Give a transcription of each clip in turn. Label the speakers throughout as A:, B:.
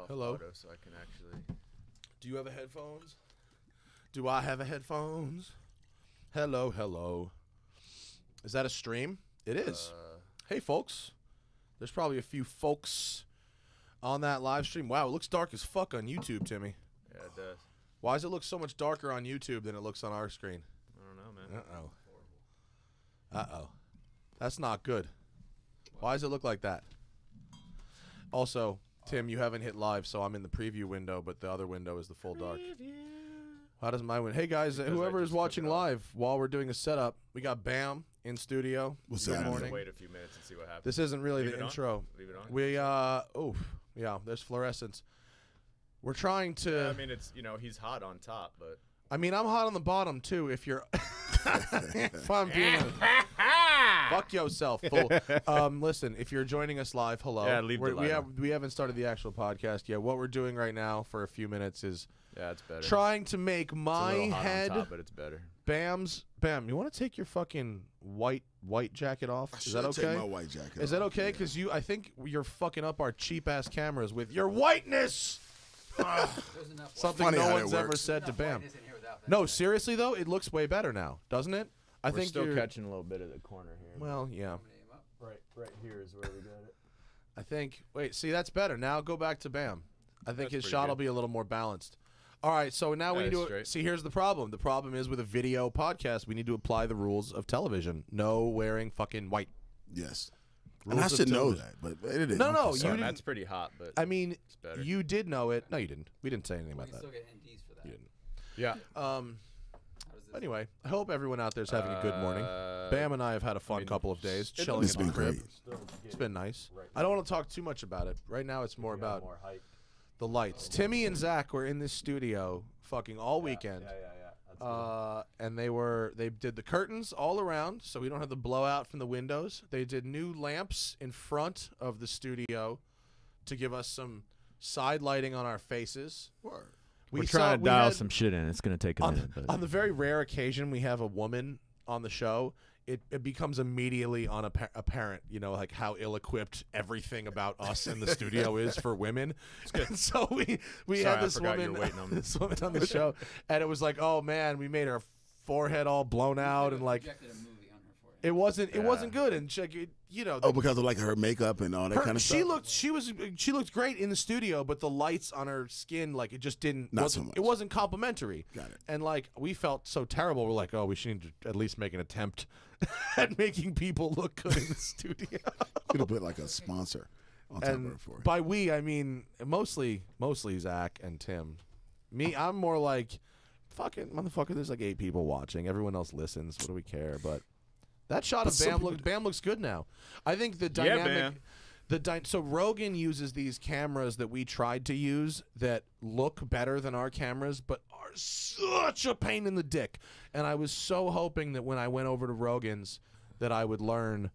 A: off
B: Hello.
A: auto so I can actually.
B: Do you have a headphones? Do I have a headphones? Hello, hello. Is that a stream? It is. Hey, folks. There's probably a few folks on that live stream. Wow, it looks dark as fuck on YouTube, Timmy.
A: Yeah, it does.
B: Why does it look so much darker on YouTube than it looks on our screen?
A: I don't know, man.
B: Uh-oh. Uh-oh. That's not good. Why does it look like that? Also, Tim, you haven't hit live, so I'm in the preview window, but the other window is the full dark. How does my win? Hey, guys, whoever is watching live while we're doing a setup, we got Bam in studio.
C: What's
B: Good
C: that?
B: morning.
A: Wait a few minutes and see what happens.
B: This isn't really
A: Leave
B: the
A: it
B: intro.
A: on? Leave it on?
B: We, yeah, there's fluorescence. We're trying to...
A: Yeah, I mean, it's, he's hot on top, but...
B: I mean, I'm hot on the bottom, too, if you're... if I'm being... Fuck yourself, fool. Listen, if you're joining us live, hello.
A: Yeah, leave the light on.
B: We haven't started the actual podcast yet. What we're doing right now for a few minutes is...
A: Yeah, it's better.
B: Trying to make my
A: it's a little hot
B: head...
A: on top, but it's better.
B: Bam, you want to take your fucking white jacket off? Is that okay?
C: Take my white jacket
B: Is that okay? Because I think you're fucking up our cheap-ass cameras with your whiteness! Something
C: Funny
B: no
C: how
B: one's
C: that
B: ever
C: works.
B: said to Bam. No, seriously, though, it looks way better now, doesn't it? I
A: We're
B: think
A: still
B: you're...
A: catching a little bit of the corner here.
B: Well, yeah.
A: Right here is where we got it.
B: I think... Wait, see, that's better. Now go back to Bam. I think
A: That's
B: his
A: pretty
B: shot
A: good.
B: will be a little more balanced. All right, so now we
A: That
B: need
A: is
B: to...
A: straight.
B: See, here's the problem. The problem is with a video podcast, we need to apply the rules of television. No wearing fucking white.
C: Yes.
B: Rules
C: And I
B: of
C: should know
B: television.
C: that, but it is.
B: No, you
A: So
B: didn't...
A: that's pretty hot, but
B: I mean,
A: it's better.
B: you did know it. No, you didn't. We didn't say anything about that.
D: Still get NDs for that.
B: You didn't.
A: Yeah.
D: How does this
B: Anyway, I hope everyone out there's having a good morning. Bam and I have had a fun couple of days chilling
C: It's
B: in the
C: been
B: crib.
C: great.
B: It's been nice. I don't want to talk too much about it. Right now, it's more about the lights. Timmy and Zach were in this studio fucking all weekend. And they did the curtains all around, so we don't have the blowout from the windows. They did new lamps in front of the studio to give us some side lighting on our faces.
C: Word.
A: We're trying to dial some shit in. It's going to take a minute. But
B: On the very rare occasion we have a woman on the show, it becomes immediately apparent, like how ill-equipped everything about us in the studio is for women. And so we had this woman on the show, and it was like, oh man, we made her forehead all blown out, and like
D: projected a movie on her forehead.
B: it wasn't good, and she,
C: Because of like her makeup and all that kind of stuff.
B: she looked great in the studio, but the lights on her skin, like, it just didn't.
C: Not so much.
B: It wasn't complimentary.
C: Got it.
B: And like we felt so terrible. We're like, oh, we should need to at least make an attempt at making people look good in the studio.
C: It'll put like a sponsor on top of
B: And
C: her forehead.
B: by we, I mean mostly Zach and Tim. Me, I'm more like, fucking motherfucker. There's like 8 people watching. Everyone else listens. What do we care? But that shot of Bam looks good now. I think the dynamic. So Rogan uses these cameras that we tried to use that look better than our cameras, but are such a pain in the dick. And I was so hoping that when I went over to Rogan's, that I would learn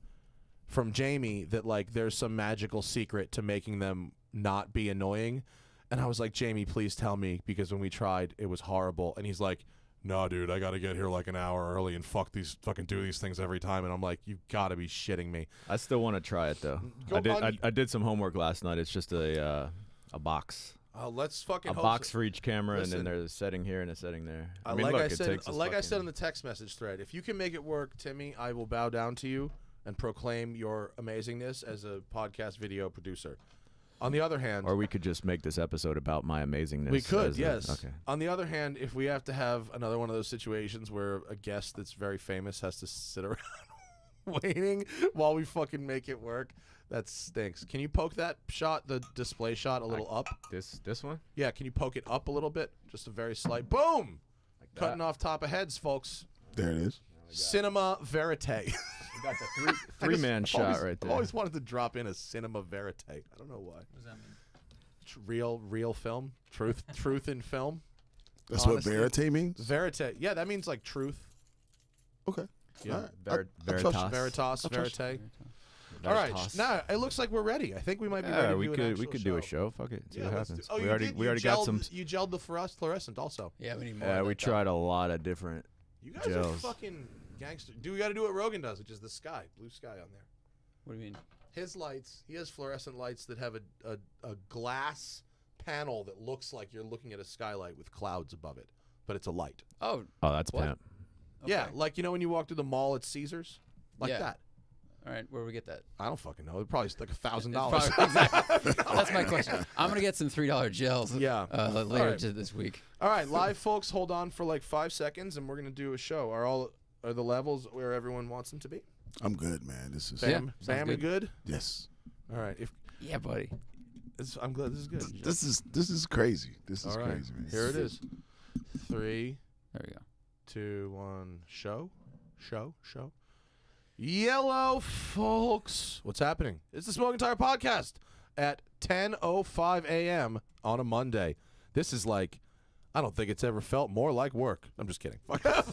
B: from Jamie that like there's some magical secret to making them not be annoying. And I was like, Jamie, please tell me, because when we tried, it was horrible. And he's like, no, dude, I got to get here like an hour early and fucking do these things every time. And I'm like, you got to be shitting me.
A: I still want to try it though. I did some homework last night. It's just a box.
B: Let's fucking
A: a
B: hope
A: box
B: so.
A: for each camera,
B: Listen,
A: and then there's a setting here and a setting there. I mean,
B: like
A: look,
B: I
A: it
B: said,
A: takes
B: I said in the text message thread, if you can make it work, Timmy, I will bow down to you and proclaim your amazingness as a podcast video producer. On the other hand,
A: or we could just make this episode about my amazingness.
B: We could, yes.
A: Okay.
B: On the other hand, if we have to have another one of those situations where a guest that's very famous has to sit around waiting while we fucking make it work, that stinks. Can you poke that shot, the display shot, a little up?
A: This one?
B: Yeah, can you poke it up a little bit? Just a very slight. Boom!
A: Like that.
B: Cutting off top of heads, folks.
C: There it is.
B: Cinema verite.
A: We got the three-man shot right there.
B: I've always wanted to drop in a cinema verite. I don't know why.
D: What does that mean?
B: Real film. Truth in film.
C: That's
B: Honestly.
C: what verite means?
B: Verite. Yeah, that means like truth.
C: Okay.
B: Yeah.
C: All right.
A: Veritas.
B: Verite. All right. Now it looks like we're ready. I think we might be ready to do
A: we could do a show. Fuck it. See what
B: let's
A: happens.
B: do- Oh,
A: we
B: you
A: already got some.
B: You gelled the fluorescent also.
D: Yeah, we need more.
A: Yeah,
D: of
A: we
D: that
A: tried a lot of different.
B: You guys are
A: Gels.
B: fucking gangster. We got to do what Rogan does, which is the sky, blue sky on there.
D: What do you mean?
B: His lights. He has fluorescent lights that have a glass panel that looks like you're looking at a skylight with clouds above it, but it's a light.
D: Oh,
A: that's
D: What?
A: pimp.
B: Yeah,
D: okay.
B: like when you walk through the mall at Caesars, like
D: Yeah.
B: that.
D: All right, where do we get that?
B: I don't fucking know. It probably like $1,000.
D: Probably- exactly. That's my question. I'm gonna get some $3 gels.
B: Yeah.
D: Later
B: right.
D: to this week.
B: All right, live folks, hold on for like 5 seconds, and we're gonna do a show. Are the levels where everyone wants them to be?
C: I'm good, man. This is
B: Bam,
D: sounds
B: Bam, and good.
C: yes.
B: All right,
D: Yeah, buddy.
B: I'm glad this is good.
C: This is crazy. This is
B: All right,
C: crazy, man.
B: here it is. 3,
D: There we go.
B: 2, 1. Show. Yellow folks, what's happening? It's the Smoking Tire podcast at 10:05 a.m. on a Monday. This is like, I don't think it's ever felt more like work. I'm just kidding.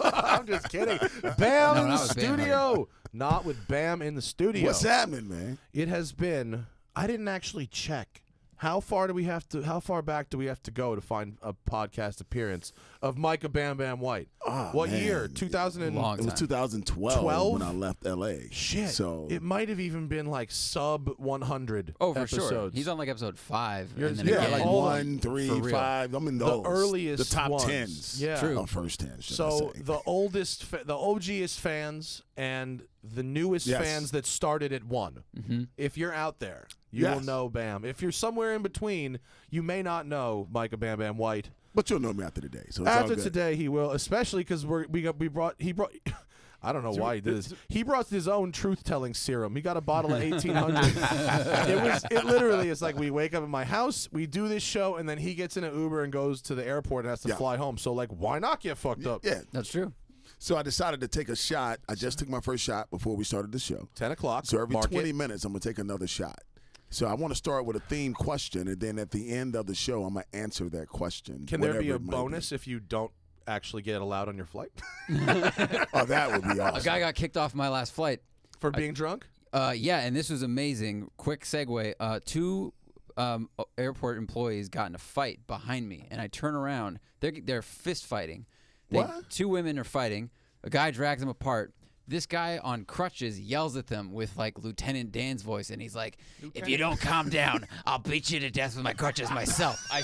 B: I'm just kidding. Bam
D: No,
B: in the
D: not with Bam,
B: studio. Not with Bam in the studio.
C: What's happening, man?
B: It has been. I didn't actually check. How far back do we have to go to find a podcast appearance of Micah Bam Bam White?
C: Oh,
B: What
C: man.
B: year? 2000
D: Long
C: It was
D: time.
C: 2012
B: 12?
C: when I left LA.
B: Shit.
C: So
B: it might have even been like sub 100
D: Oh, for
B: episodes.
D: sure. He's on like episode 5.
B: You're-
D: and then
B: yeah,
C: yeah,
D: again.
C: like
B: all
C: 1, 3,
D: for real.
C: 5. I'm in
B: The
C: those.
B: earliest
C: the top
B: ones.
C: 10s.
B: Yeah.
D: True.
C: Oh, first 10. Should I
B: So
C: say.
B: the oldest, the OGest fans and the newest
C: Yes.
B: fans that started at 1.
D: Mm-hmm.
B: If you're out there, you will
C: Yes.
B: know Bam. If you're somewhere in between, you may not know Micah Bam Bam White.
C: But you'll know me after today. So it's all
B: After
C: good.
B: today, he will, especially because he brought. I don't know why he did this. He brought his own truth-telling serum. He got a bottle of 1800. It literally is like we wake up in my house, we do this show, and then he gets in an Uber and goes to the airport and has to
C: Yeah.
B: fly home. So like, why not get fucked up?
C: Yeah.
D: That's true.
C: So I decided to take a shot. I just took my first shot before we started the show.
B: 10 o'clock.
C: So every
B: mark
C: 20
B: it.
C: minutes, I'm going to take another shot. So I want to start with a theme question, and then at the end of the show, I'm going to answer that question.
B: Can there be
C: whatever
B: a
C: it might
B: bonus if you don't actually get allowed on your flight
C: Oh, that would be
D: A
C: awesome.
D: guy got kicked off my last flight.
B: for being drunk?
D: Yeah, and this was amazing. Quick segue. 2 airport employees got in a fight behind me, and I turn around. They're fist fighting.
C: What?
D: 2 women are fighting. A guy drags them apart. This guy on crutches yells at them with like Lieutenant Dan's voice, and he's like, "If you don't calm down, I'll beat you to death with my crutches myself." I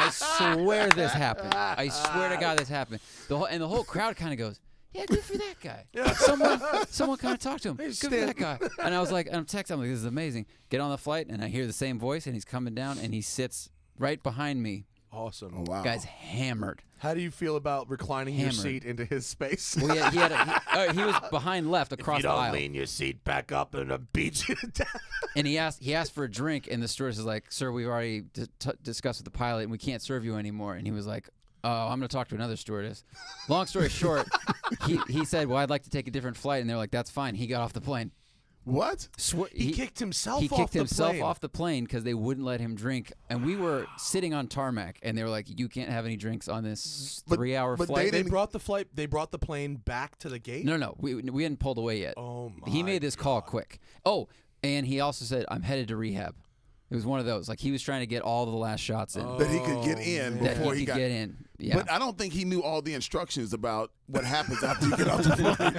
D: swear this happened. I swear to God this happened. The whole crowd kind of goes, "Yeah, good for that guy." Someone kind of talked to him. Good for that guy. And I was like, I'm texting him like, "This is amazing." Get on the flight, and I hear the same voice, and he's coming down, and he sits right behind me.
B: Awesome.
C: Oh, wow.
D: Guy's hammered.
B: How do you feel about reclining your
D: Hammered.
B: seat into his space?
D: Well, he was behind left across the aisle.
B: your seat back up and I'll beat you to death.
D: And he asked for a drink, and the stewardess is like, "Sir, we've already discussed with the pilot, and we can't serve you anymore." And he was like, "Oh, I'm going to talk to another stewardess." Long story short, he said, "Well, I'd like to take a different flight," and they're like, "That's fine." He got off the plane.
C: What?
B: He kicked himself
D: He
B: off
D: kicked
B: the
D: himself
B: plane.
D: off the plane because they wouldn't let him drink, and we were sitting on tarmac, and they were like, "You can't have any drinks on this
C: But-
D: 3-hour
C: but
D: flight."
B: They brought the plane back to the gate?
D: No, we hadn't pulled away yet.
B: Oh, my
D: He made this call quick. Oh, and he also said, "I'm headed to rehab." It was one of those. Like, he was trying to get all the last shots in.
C: That he could get in
D: That
C: before
D: he could
C: got
D: get in. Yeah.
C: But I don't think he knew all the instructions about what happens after you get off the plane.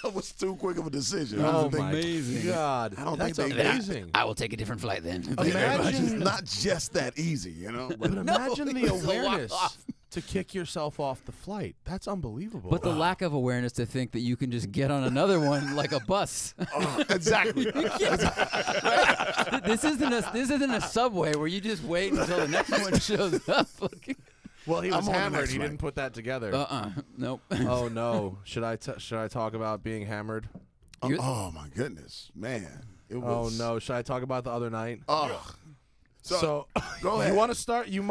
C: That was too quick of a decision. I
B: Oh,
C: don't think-
D: amazing.
B: God.
C: I don't
B: That's
C: think they-
B: amazing.
D: I will take a different flight then.
C: Thank you very much. It's
B: Imagine-
C: not just that easy, you know.
B: But imagine the
D: it's a walk
B: awareness
D: off.
B: to kick yourself off the flight. That's unbelievable.
D: But the lack of awareness to think that you can just get on another one like a bus.
C: Exactly.
D: This isn't a subway where you just wait until the next one shows up.
B: well, he
C: I'm
B: was
C: on the
B: hammered.
C: next
B: He
C: flight.
B: didn't put that together.
D: Nope.
B: Oh no! Should I talk about being hammered?
C: Oh my goodness, man. It
B: Oh
C: was,
B: no! Should I talk about the other night?
C: Oh.
B: So
C: go ahead.
B: You want to start? You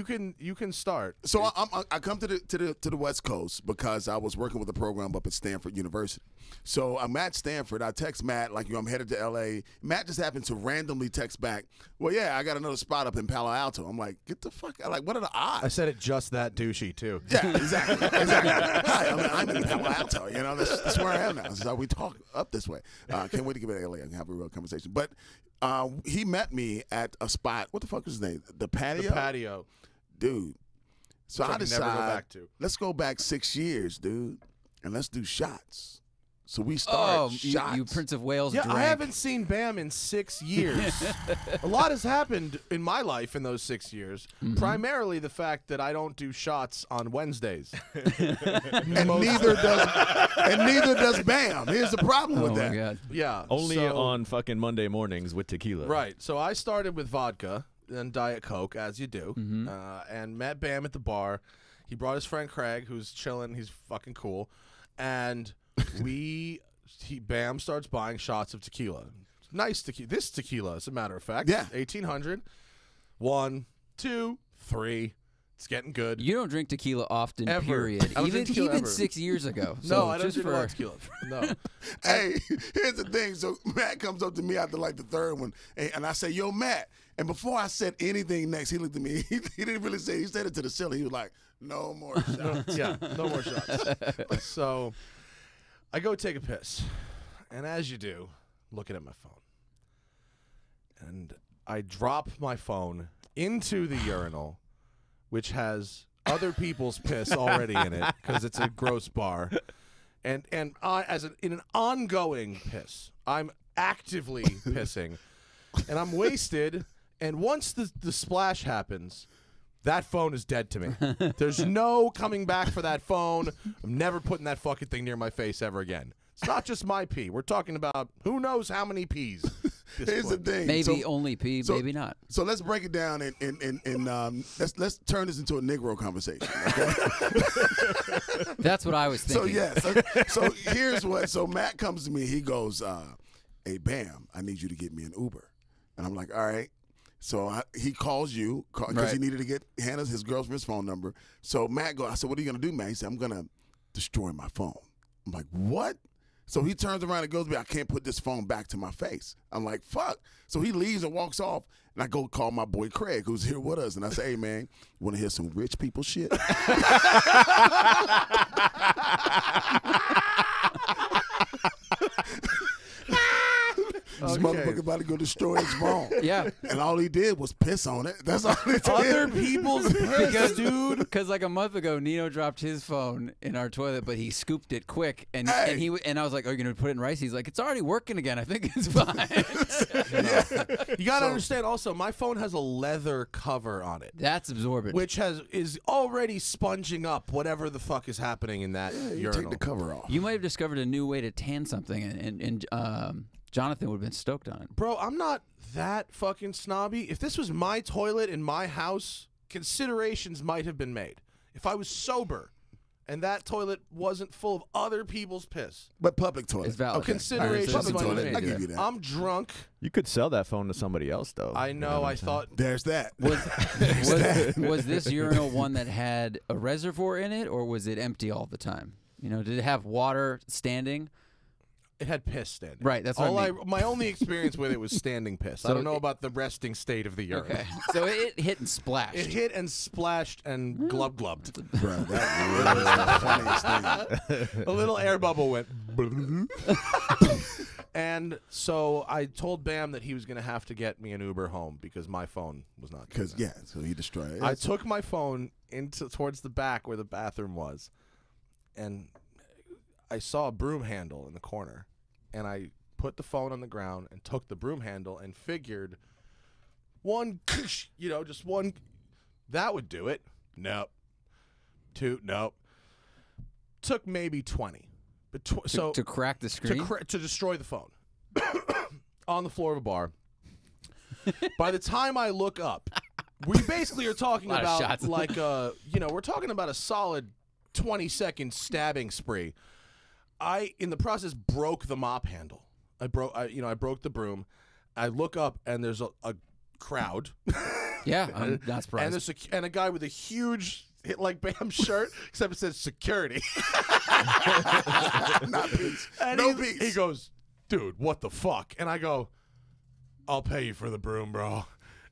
B: can start.
C: So I come to the West Coast because I was working with a program up at Stanford University. So I'm at Stanford. I text Matt like, I'm headed to L.A. Matt just happened to randomly text back, "Well, yeah, I got another spot up in Palo Alto." I'm like, get the fuck out! Like, what are the odds?
B: I said it just that douchey too.
C: Yeah, exactly. Hi, I'm in Palo Alto. You know, that's where I am now. So we talk up this way. Can't wait to get to LA and have a real conversation. But he met me at a spot. What the fuck was his name? The Patio.
B: The patio.
C: Dude. So I
B: I can never
C: decided,
B: go back to.
C: let's go back 6 years, dude, and let's do shots. So we start shots.
D: You Prince of Wales
B: Yeah,
D: drank.
B: I haven't seen Bam in 6 years. A lot has happened in my life in those 6 years. Primarily the fact that I don't do shots on Wednesdays.
C: and neither does Bam. Here's the problem with
D: Oh
C: that.
D: my God.
B: Yeah.
A: Only
B: so-
A: on fucking Monday mornings with tequila.
B: Right. So I started with vodka and Diet Coke, as you do, and met Bam at the bar. He brought his friend Craig, who's chilling. He's fucking cool. And Bam starts buying shots of tequila. Nice tequila. This tequila, as a matter of fact.
C: Yeah.
B: 1800. 1, 2, 3. It's getting good.
D: You don't drink tequila often,
B: Ever.
D: period.
B: I don't drink tequila
D: Even
B: ever.
D: 6 years ago.
B: No,
D: So
B: I don't
D: just
B: drink a
D: for,
B: lot of tequila. No.
C: Hey, here's the thing. So Matt comes up to me after like the third one, and I say, "Yo, Matt." And before I said anything next, he looked at me. He didn't really say. He said it to the ceiling. He was like, "No more shots."
B: Yeah, no more shots. So I go take a piss. And as you do, looking at my phone. And I drop my phone into the urinal, which has other people's piss already in it because it's a gross bar. And I, in an ongoing piss, I'm actively pissing. And I'm wasted. And once the splash happens, that phone is dead to me. There's no coming back for that phone. I'm never putting that fucking thing near my face ever again. It's not just my pee. We're talking about who knows how many pees.
C: Here's the thing.
D: Maybe only pee, maybe not.
C: So let's break it down and let's turn this into a Negro conversation. Okay?
D: That's what I was thinking.
C: So here's what. So Matt comes to me. He goes, "Hey, Bam, I need you to get me an Uber." And I'm like, "All right." So he calls you because he needed to get Hannah's his girlfriend's phone number. So Matt goes, I said, "What are you gonna do, man?" He said, "I'm gonna destroy my phone." I'm like, "What?" So he turns around and goes to me, "I can't put this phone back to my face." I'm like, "Fuck." So he leaves and walks off, and I go call my boy Craig, who's here with us, and I say, "Hey, man, you want to hear some rich people shit?" This motherfucker about to go destroy his phone.
D: Yeah.
C: And all he did was piss on it. That's all he did.
B: Other people's piss, dude.
D: Because like a month ago, Nino dropped his phone in our toilet, but he scooped it quick, and I was like, "Are you gonna put it in rice?" He's like, "It's already working again. I think it's fine."
B: You gotta understand also, my phone has a leather cover on it.
D: That's absorbent.
B: Which is already sponging up whatever the fuck is happening in that
C: You
B: urinal.
C: take the cover off.
D: You might have discovered a new way to tan something, and Jonathan would have been stoked on it.
B: Bro, I'm not that fucking snobby. If this was my toilet in my house, considerations might have been made. If I was sober and that toilet wasn't full of other people's piss,
C: But public toilet.
D: It's valid.
B: considerations
C: Public
B: might have
C: toilet.
B: been
C: I
B: made.
C: give you that.
B: I'm drunk.
A: You could sell that phone to somebody else, though.
B: I know. I thought
C: There's that.
D: Was this urinal one that had a reservoir in it, or was it empty all the time? You know, did it have water standing?
B: it had piss standing.
D: Right, that's what I mean.
B: My only experience with it was standing piss. I
D: So
B: don't know about the resting state of the urine.
D: Okay, so it hit and splashed.
B: It hit and splashed and glub-glubbed.
C: Bro, that really is the funniest thing.
B: A little air bubble went. And so I told Bam that he was going to have to get me an Uber home because my phone was not.
C: Because, yeah, so he destroyed it.
B: I took my phone towards the back where the bathroom was, and I saw a broom handle in the corner, and I put the phone on the ground and took the broom handle and figured one, just one, that would do it. Nope. Two, nope. Took maybe 20. But
D: to crack the screen?
B: To destroy the phone on the floor of a bar. By the time I look up, we basically are talking about like we're talking about a solid 20-second stabbing spree. I, in the process, broke the mop handle. I broke the broom. I look up and there's a crowd.
D: Yeah, I'm not surprised.
B: And a guy with a huge hit like Bam shirt, except it says security.
C: Not peace.
B: And
C: no peace.
B: He goes, dude, what the fuck? And I go, I'll pay you for the broom, bro.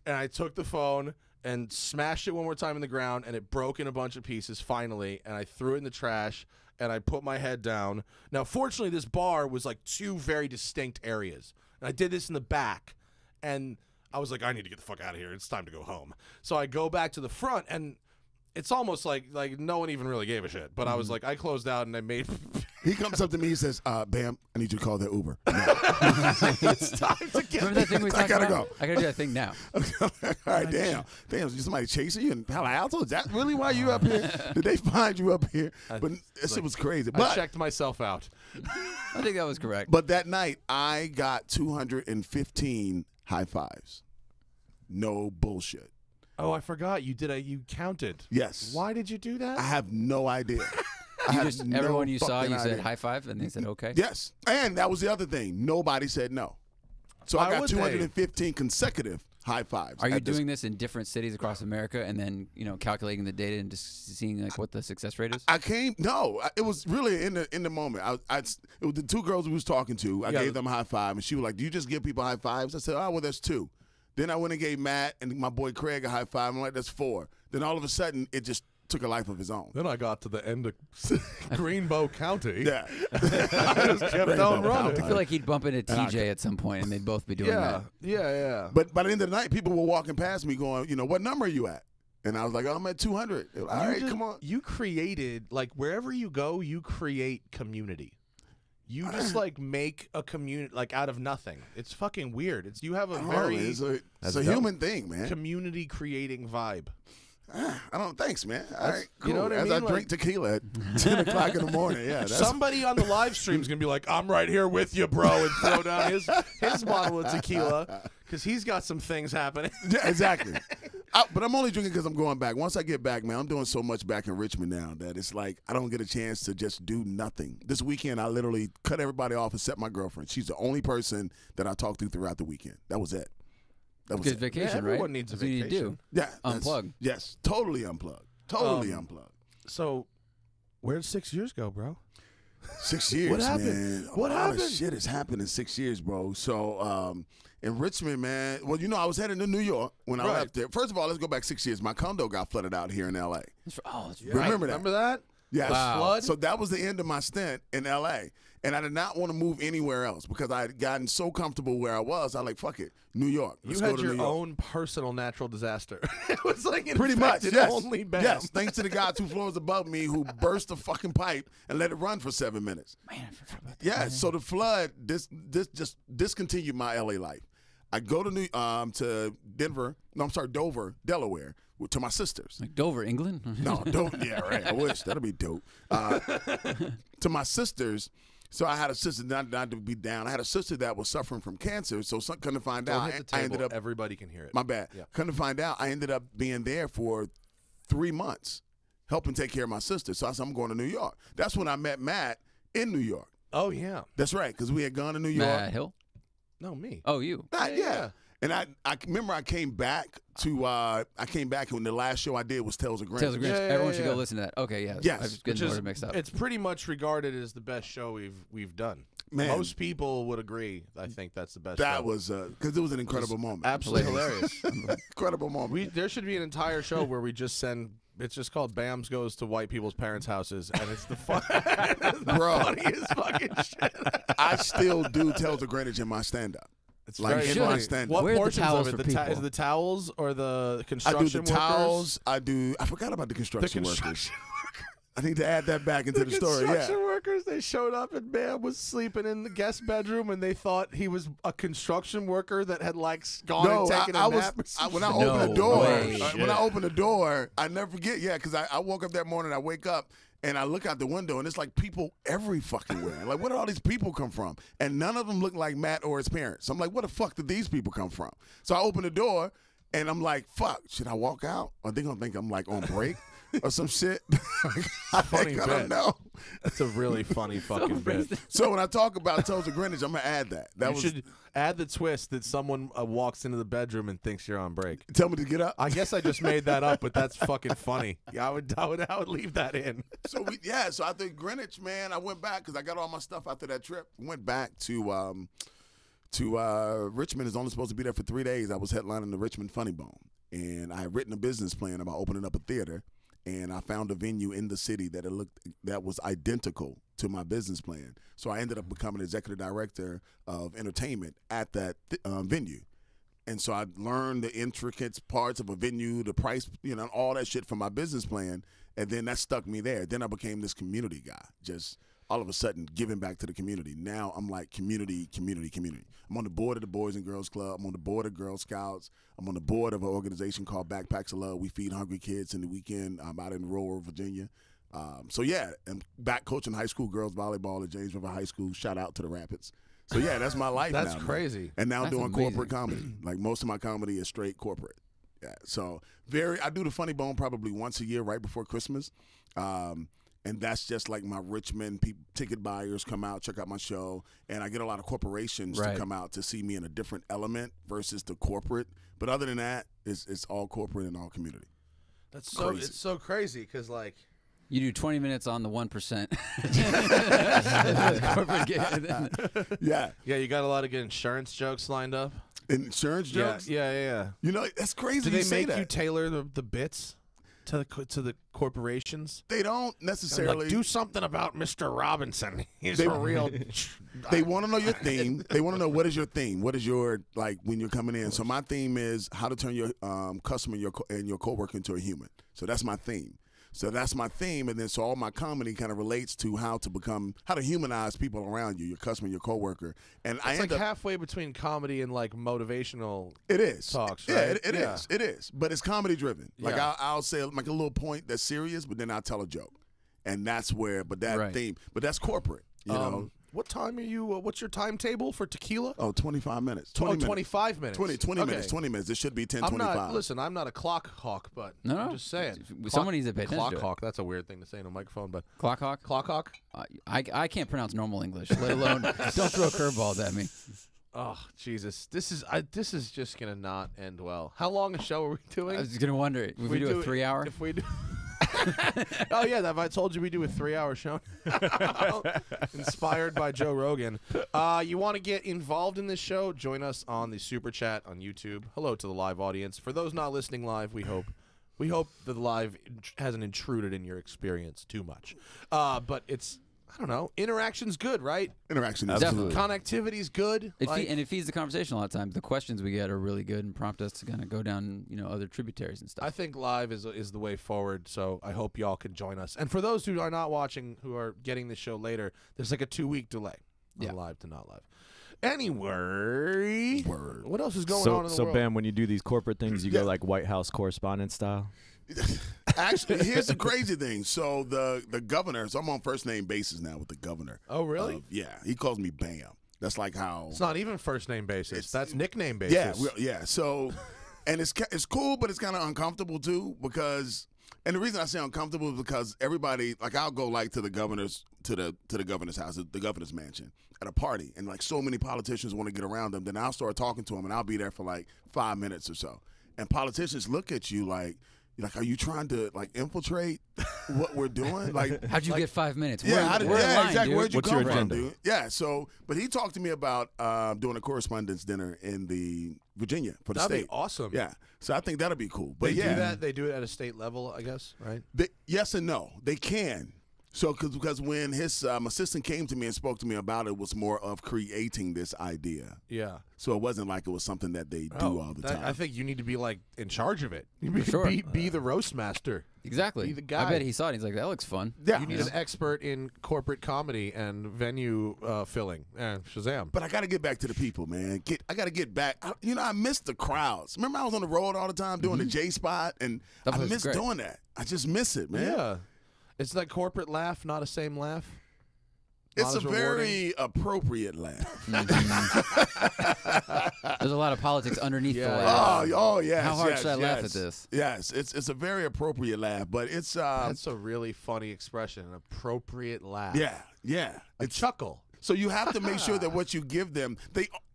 B: And I took the phone and smashed it one more time in the ground, and it broke in a bunch of pieces finally, and I threw it in the trash, and I put my head down. Now, fortunately, this bar was like two very distinct areas. And I did this in the back, and I was like, I need to get the fuck out of here. It's time to go home. So I go back to the front, and it's almost like no one even really gave a shit. But I was like, I closed out and I made
C: He comes up to me. He says, "Bam, I need you to call that Uber."
B: It's time to get.
D: Remember that thing we
C: I
D: talked
C: gotta
D: about?
C: go.
D: I gotta do that thing now.
C: All right, damn, is somebody chasing you in Palo Alto? Is that really why you up here? Did they find you up here? But this shit was crazy.
B: I
C: But
B: checked myself out.
D: I think that was correct.
C: But that night, I got 215 high fives. No bullshit.
B: Oh, I forgot. You did. You counted.
C: Yes.
B: Why did you do that?
C: I have no idea. I
D: You
C: have
D: just
C: no
D: everyone you saw,
C: fucking
D: you said
C: idea.
D: high five, and they said okay.
C: Yes. And that was the other thing. Nobody said no. So
B: Why
C: I got
B: would they?
C: 215 consecutive high fives.
D: Are you
C: at this-
D: doing this in different cities across America, and then calculating the data and just seeing like what the success rate is?
C: I came. No, it was really in the moment. It was the two girls we was talking to. I gave them a high five, and she was like, "Do you just give people high fives?" I said, "Oh, well, that's 2." Then I went and gave Matt and my boy Craig a high five. I'm like, "That's 4." Then all of a sudden, it just took a life of its own.
B: Then I got to the end of Greenbow County.
C: Yeah.
B: I just kept on running.
D: I feel like he'd bump into TJ at some point, and they'd both be doing that.
B: Yeah.
C: But by the end of the night, people were walking past me going, "What number are you at?" And I was like, "Oh, I'm at 200." They were like, all right, come on.
B: You created, like, wherever you go, you create community. You just, like, make a community, like, out of nothing. It's fucking weird. You have a very
C: It's a human thing, man.
B: community creating vibe.
C: I don't. Thanks, man. All right, cool.
B: You know what I
C: As
B: mean?
C: I drink tequila at 10 o'clock in the morning. Yeah, that's
B: Somebody on the live stream is gonna be like, "I'm right here with you, bro," and throw down his bottle of tequila because he's got some things happening.
C: Yeah, exactly. But I'm only drinking because I'm going back. Once I get back, man, I'm doing so much back in Richmond now that it's like I don't get a chance to just do nothing. This weekend, I literally cut everybody off except my girlfriend. She's the only person that I talked to throughout the weekend. That was it. That was
D: Good
C: it.
D: vacation,
B: Yeah,
D: right?
B: everyone needs a
D: That's what you
B: vacation.
D: do.
C: Yeah, that's-
D: Unplug.
C: Yes, totally unplugged. Totally unplugged.
B: So, where'd 6 years go, bro?
C: 6 years,
B: What happened?
C: man.
B: What
C: a lot
B: happened?
C: of shit has happened in 6 years, bro. So, in Richmond, man, well, I was heading to New York when I
B: Right.
C: left there. First of all, let's go back 6 years. My condo got flooded out here in L.A.
D: That's right.
C: Remember that?
B: Remember that?
C: Yes.
D: Wow.
B: Flood?
C: So that was the end of my stint in L.A. And I did not want to move anywhere else because I had gotten so comfortable where I was. I like, fuck it, New York. Let's
B: You
C: go
B: had
C: to
B: your
C: New York.
B: own personal natural disaster. It was like it
C: Pretty much,
B: affected
C: yes.
B: only Bam.
C: Yes, thanks to the guy 2 floors above me who burst the fucking pipe and let it run for 7 minutes.
D: Man, I forgot about that.
C: Yeah, so the flood just discontinued my LA life. I go to Dover, Delaware, to my sisters.
D: Like Dover, England.
C: No, Dover. Yeah, right. I wish that'd be dope. To my sisters. So I had a sister, not to be down. I had a sister that was suffering from cancer. So couldn't find
B: Don't
C: out.
B: hit the
C: I
B: table.
C: ended up.
B: Everybody can hear it.
C: My bad.
B: Yeah.
C: Couldn't find out. I ended up being there for 3 months, helping take care of my sister. So I said, I'm going to New York. That's when I met Matt in New York.
B: Oh yeah.
C: That's right, because we had gone to New York.
D: Matt Hill.
B: No, me.
D: Oh, you.
C: Yeah. And I remember I came back and the last show I did was Tales of Grinch.
D: Tales of Grinch.
B: Yeah,
D: Everyone should
B: yeah.
D: go listen to that. Okay, yeah.
C: Yes.
D: I was getting the order mixed up.
B: It's pretty much regarded as the best show we've done.
C: Man.
B: Most people would agree. I think that's the best.
C: That
B: show.
C: was because it was an incredible moment.
B: absolutely hilarious.
C: Incredible moment.
B: There should be an entire show where we just send. It's just called Bams Goes to White People's Parents' Houses, and it's the funniest fucking shit.
C: I still do Tales of Greenwich in my stand-up.
B: It's
C: Like,
B: very
C: in
B: funny.
C: my stand-up.
B: What
D: Where's the
B: portions
D: towels
B: of it?
D: for
B: Is
D: people?
B: it the towels or the
C: I do
B: construction
C: the
B: workers?
C: towels. I forgot about the construction workers.
B: construction
C: I need to add that back into the story.
B: construction
C: Yeah.
B: workers, they showed up and Bam was sleeping in the guest bedroom and they thought he was a construction worker that had like gone and taken a nap.
C: When I
D: No
C: opened the door,
D: way.
C: when I opened the door, I never forget. Yeah, because I woke up that morning. I wake up and I look out the window and it's like people every fucking where. Like, where did all these people come from? And none of them look like Matt or his parents. I'm like, where the fuck did these people come from? So I open the door and I'm like, fuck, should I walk out? Or they gonna think I'm like on break or some shit? I
B: Funny
C: don't
B: bit.
C: know.
B: That's a really funny fucking bit.
C: So when I talk about Tales of Greenwich, I'm gonna add that. That
B: You
C: was
B: should add the twist that someone walks into the bedroom and thinks you're on break.
C: tell me to get up.
B: I guess I just made that up, but that's fucking funny. Yeah, I would leave that in.
C: So so after Greenwich, man, I went back because I got all my stuff after that trip. Went back to Richmond. Is only supposed to be there for 3 days. I was headlining the Richmond Funny Bone, and I had written a business plan about opening up a theater. And I found a venue in the city that was identical to my business plan. So I ended up becoming executive director of entertainment at that venue. And so I learned the intricate parts of a venue, the price, all that shit from my business plan. And then that stuck me there. Then I became this community guy, just all of a sudden giving back to the community. Now I'm like community. I'm on the board of the Boys and Girls Club. I'm on the board of Girl Scouts. I'm on the board of an organization called Backpacks of Love. We feed hungry kids in the weekend. I'm out in rural Virginia. So yeah, I'm back coaching high school girls volleyball at James River High School. Shout out to the Rapids. So yeah, that's my life now.
B: That's crazy.
C: Man. And now
D: That's
C: doing
D: amazing.
C: corporate comedy. Like most of my comedy is straight corporate. Yeah. So I do the Funny Bone probably once a year right before Christmas. And that's just like my Richmond ticket buyers come out, check out my show. And I get a lot of corporations to come out to see me in a different element versus the corporate. But other than that, it's all corporate and all community.
B: That's so
C: Crazy.
B: it's so crazy because like.
D: You do 20 minutes on the 1%.
C: Yeah.
B: Yeah, you got a lot of good insurance jokes lined up.
C: Insurance jokes?
B: Yeah.
C: You know, that's crazy.
B: Do they
C: say
B: make
C: that.
B: you tailor the bits to the corporations?
C: They don't necessarily.
B: Like, do something about Mr. Robinson. He's a real.
C: They want to know your theme. They want to know what is your theme. What is your like when you're coming in. So my theme is how to turn your customer and your coworker into a human. So that's my theme. So that's my theme, and then so all my comedy kind of relates to how to humanize people around you, your customer, your coworker. And I
B: It's
C: end
B: like
C: up
B: halfway between comedy and like motivational.
C: It is
B: talks,
C: Yeah,
B: right?
C: it is. It is, but it's comedy driven. Like
B: Yeah.
C: I'll say like a little point that's serious, but then I'll tell a joke, and that's where. But that
D: Right.
C: theme, but that's corporate. You know.
B: What time are you? What's your timetable for tequila?
C: Oh, 25 minutes.
B: 20
C: minutes.
B: 25 minutes.
C: 20
B: Okay.
C: minutes. 20 minutes. It should be 10,
B: I'm
C: 25.
B: not. Listen, I'm not a clock hawk, but
D: No,
B: I'm
D: no.
B: just saying.
D: Someone needs to pay attention
B: Clock
D: to it.
B: hawk. That's a weird thing to say in a microphone, but
D: Clock hawk?
B: clock hawk.
D: I can't pronounce normal English, let alone don't throw curveballs at me.
B: Oh Jesus, this is just gonna not end well. How long a show are we doing?
D: I was going to wonder, if we do a 3 hour?
B: If we do. Oh yeah, have I told you we do a 3-hour show? Inspired by Joe Rogan. You want to get involved in this show? Join us on the Super Chat on YouTube. Hello to the live audience. For those not listening live, we hope that the live hasn't intruded in your experience too much. But it's, I don't know, interaction's good, right?
C: Interaction is
D: Definitely.
C: good.
B: Connectivity's good.
D: And it feeds the conversation a lot of times. The questions we get are really good and prompt us to kind of go down, other tributaries and stuff.
B: I think live is the way forward, so I hope y'all can join us. And for those who are not watching, who are getting this show later, there's like a 2-week delay on live to not live. Anyway, what else is going on in the
A: so
B: world?
A: Bam, when you do these corporate things, you go like White House correspondent style.
C: Actually, here's the crazy thing. So the governor, so I'm on first name basis now with the governor.
B: Oh, really?
C: Yeah, he calls me Bam. That's like how.
B: It's not even first name basis. That's nickname basis.
C: Yeah. So, and it's cool, but it's kind of uncomfortable too because. And the reason I say uncomfortable is because everybody, like I'll go like to the governor's to the governor's house, the governor's mansion at a party, and like so many politicians want to get around them. Then I'll start talking to them, and I'll be there for like 5 minutes or so. And politicians look at you like, are you trying to like infiltrate what we're doing? Like,
D: How'd you get 5 minutes?
C: Yeah,
D: We're in line,
C: exactly.
D: dude.
C: Where'd you
A: What's
C: come
A: your
C: from,
A: agenda?
C: dude? Yeah, so, but he talked to me about doing a correspondence dinner in the Virginia for the
B: That'd
C: state.
B: be awesome.
C: Yeah, so I think that'll be cool. But
B: They
C: yeah,
B: do that. They do it at a state level, I guess, right?
C: yes and no. They can. So, because when his assistant came to me and spoke to me about it, was more of creating this idea.
B: Yeah.
C: So it wasn't like it was something that they do all the time.
B: I think you need to be like in charge of it.
D: sure.
B: Be the roast master.
D: Exactly.
B: Be the guy.
D: I bet he saw it. He's like, that looks fun.
C: Yeah.
B: You need an expert in corporate comedy and venue filling. Shazam.
C: But I got to get back to the people, man. I got to get back. I miss the crowds. Remember, I was on the road all the time doing the J spot, and
D: That
C: I
D: was
C: miss
D: great.
C: doing that. I just miss it, man.
B: Yeah. It's like corporate laugh, not a same laugh.
C: It's
B: Not
C: a
B: as rewarding.
C: very appropriate laugh.
D: There's a lot of politics underneath the laugh.
C: Oh, yes.
D: How hard
C: yes,
D: should I laugh
C: yes.
D: at this?
C: Yes, it's a very appropriate laugh, but it's
B: That's a really funny expression. An appropriate laugh.
C: yeah.
B: A chuckle.
C: So you have to make sure that what you give them,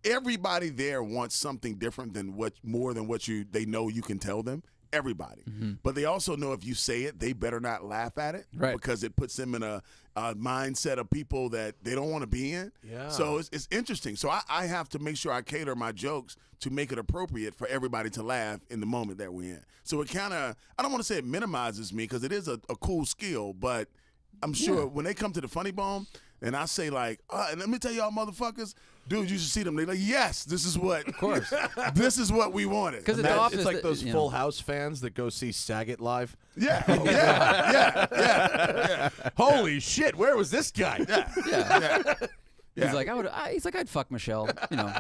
C: everybody there wants something different than what they know you can tell them. Everybody. But they also know if you say it, they better not laugh at it.
D: Right.
C: Because it puts them in a mindset of people that they don't want to be in.
B: Yeah.
C: So it's interesting. So I have to make sure I cater my jokes to make it appropriate for everybody to laugh in the moment that we're in. So it kind of, I don't want to say it minimizes me because it is a cool skill, but I'm sure when they come to the Funny Bone, and I say like, and let me tell y'all motherfuckers, dude, you should see them. They're like, yes, this is what.
D: Of course.
C: This is what we wanted.
D: Because at the office,
B: it's like those
D: you know.
B: Full House fans that go see Saget live.
C: Yeah, yeah.
B: Holy shit! Where was this guy?
D: Yeah.
C: Yeah.
D: He's like, I'd fuck Michelle. You know,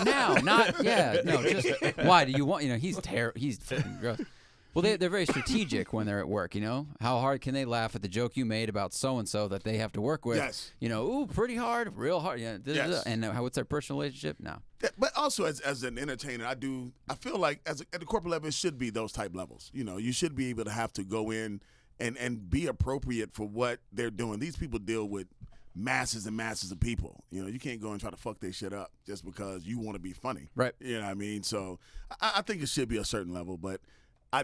D: now, not, yeah, no, just, why do you want, you know, he's fucking gross. Well, they're very strategic when they're at work, you know? How hard can they laugh at the joke you made about so-and-so that they have to work with?
C: Yes.
D: You know, ooh, pretty hard, real hard. Yeah,
C: Yes.
D: And what's their personal relationship? No.
C: Yeah, but also as an entertainer, I feel like at the corporate level, it should be those type levels. You know, you should be able to have to go in and be appropriate for what they're doing. These people deal with masses and masses of people. You know, you can't go and try to fuck their shit up just because you want to be funny.
B: Right.
C: You know what I mean? So I think it should be a certain level, but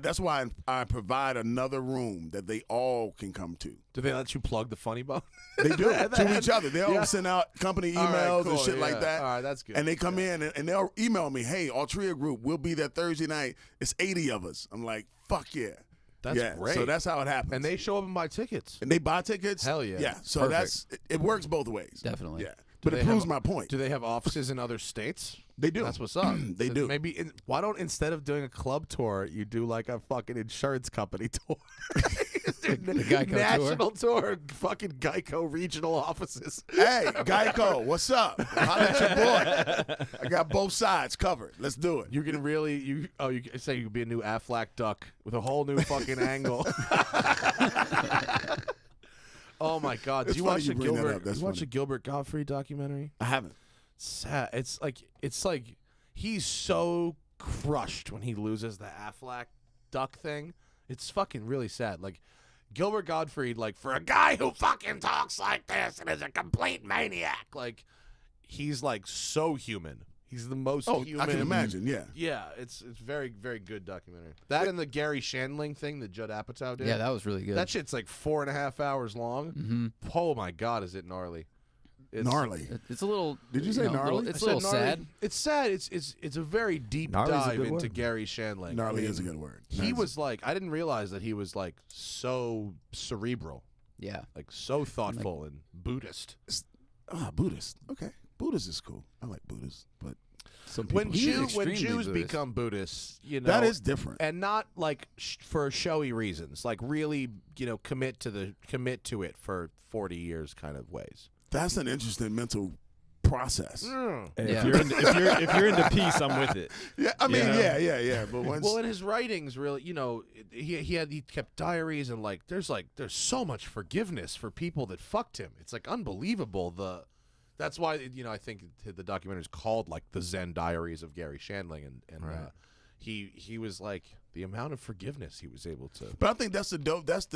C: that's why I provide another room that they all can come to.
B: Do they let you plug the funny bone?
C: They do to each other. They all send out company emails
B: All right, cool,
C: and shit
B: yeah.
C: like that.
B: All right, that's good.
C: And they come in and they'll email me, hey, Altria Group, we'll be there Thursday night. It's 80 of us. I'm like, fuck yeah.
B: That's great.
C: So that's how it happens.
B: And they show up and buy tickets.
C: And they buy tickets.
B: Hell yeah.
C: Yeah. So
D: Perfect.
C: it works both ways.
D: Definitely.
C: Yeah. But
B: they
C: it proves
B: have-
C: my point.
B: Do they have offices in other states?
C: They do.
B: That's what's up.
C: They
B: So
C: do.
B: Maybe why don't, instead of doing a club tour, you do like a fucking insurance company tour?
D: The Geico
B: national tour, fucking Geico regional offices.
C: Hey, Geico, what's up? Holla at your boy. I got both sides covered. Let's do it.
B: You can really you say you could be a new Aflac duck with a whole new fucking angle. Oh my God! Did
C: It's
B: you
C: funny
B: watch
C: you
B: the
C: bring that
B: Gilbert?
C: up. That's
B: you watch
C: funny.
B: the Gilbert Gottfried documentary?
C: I haven't.
B: Sad. It's like he's so crushed when he loses the Aflac duck thing. It's fucking really sad. Like Gilbert Gottfried, like for a guy who fucking talks like this and is a complete maniac, like he's like so human. He's the most human.
C: I can imagine. Yeah.
B: Yeah, it's very, very good documentary. That and the Gary Shandling thing that Judd Apatow did.
D: Yeah, that was really good.
B: That shit's like 4.5 hours long.
D: Mm-hmm.
B: Oh my God, is it gnarly? It's
C: Gnarly.
D: It's a little.
C: Did you say gnarly?
D: It's
B: I
D: a little
B: said gnarly.
D: sad.
B: It's sad. It's a very deep
A: Gnarly's a
B: dive
A: good
B: into
A: word.
B: Gary Shandling.
C: Gnarly
B: I mean,
C: is a good word.
B: He was like, I didn't realize that he was like so cerebral,
D: Yeah.
B: like so thoughtful and Buddhist.
C: Buddhist. Okay. Buddhist is cool. I like Buddhist, but some people.
B: When
D: He's
B: Jews
D: extremely Buddhist.
B: become Buddhists, you know,
C: that is different.
B: and not like for showy reasons, like really, you know, commit to it for 40 years kind of ways.
C: That's an interesting mental process.
A: Hey,
D: Yeah.
A: if you're into peace, I'm with it.
C: Yeah, I mean,
A: Yeah.
C: yeah. But once,
B: Well, in his writings, really, you know, he kept diaries and there's so much forgiveness for people that fucked him. It's like unbelievable. That's why, you know, I think the documentary is called like the Zen Diaries of Gary Shandling, and
C: Right.
B: he was like the amount of forgiveness he was able to.
C: But I think that's the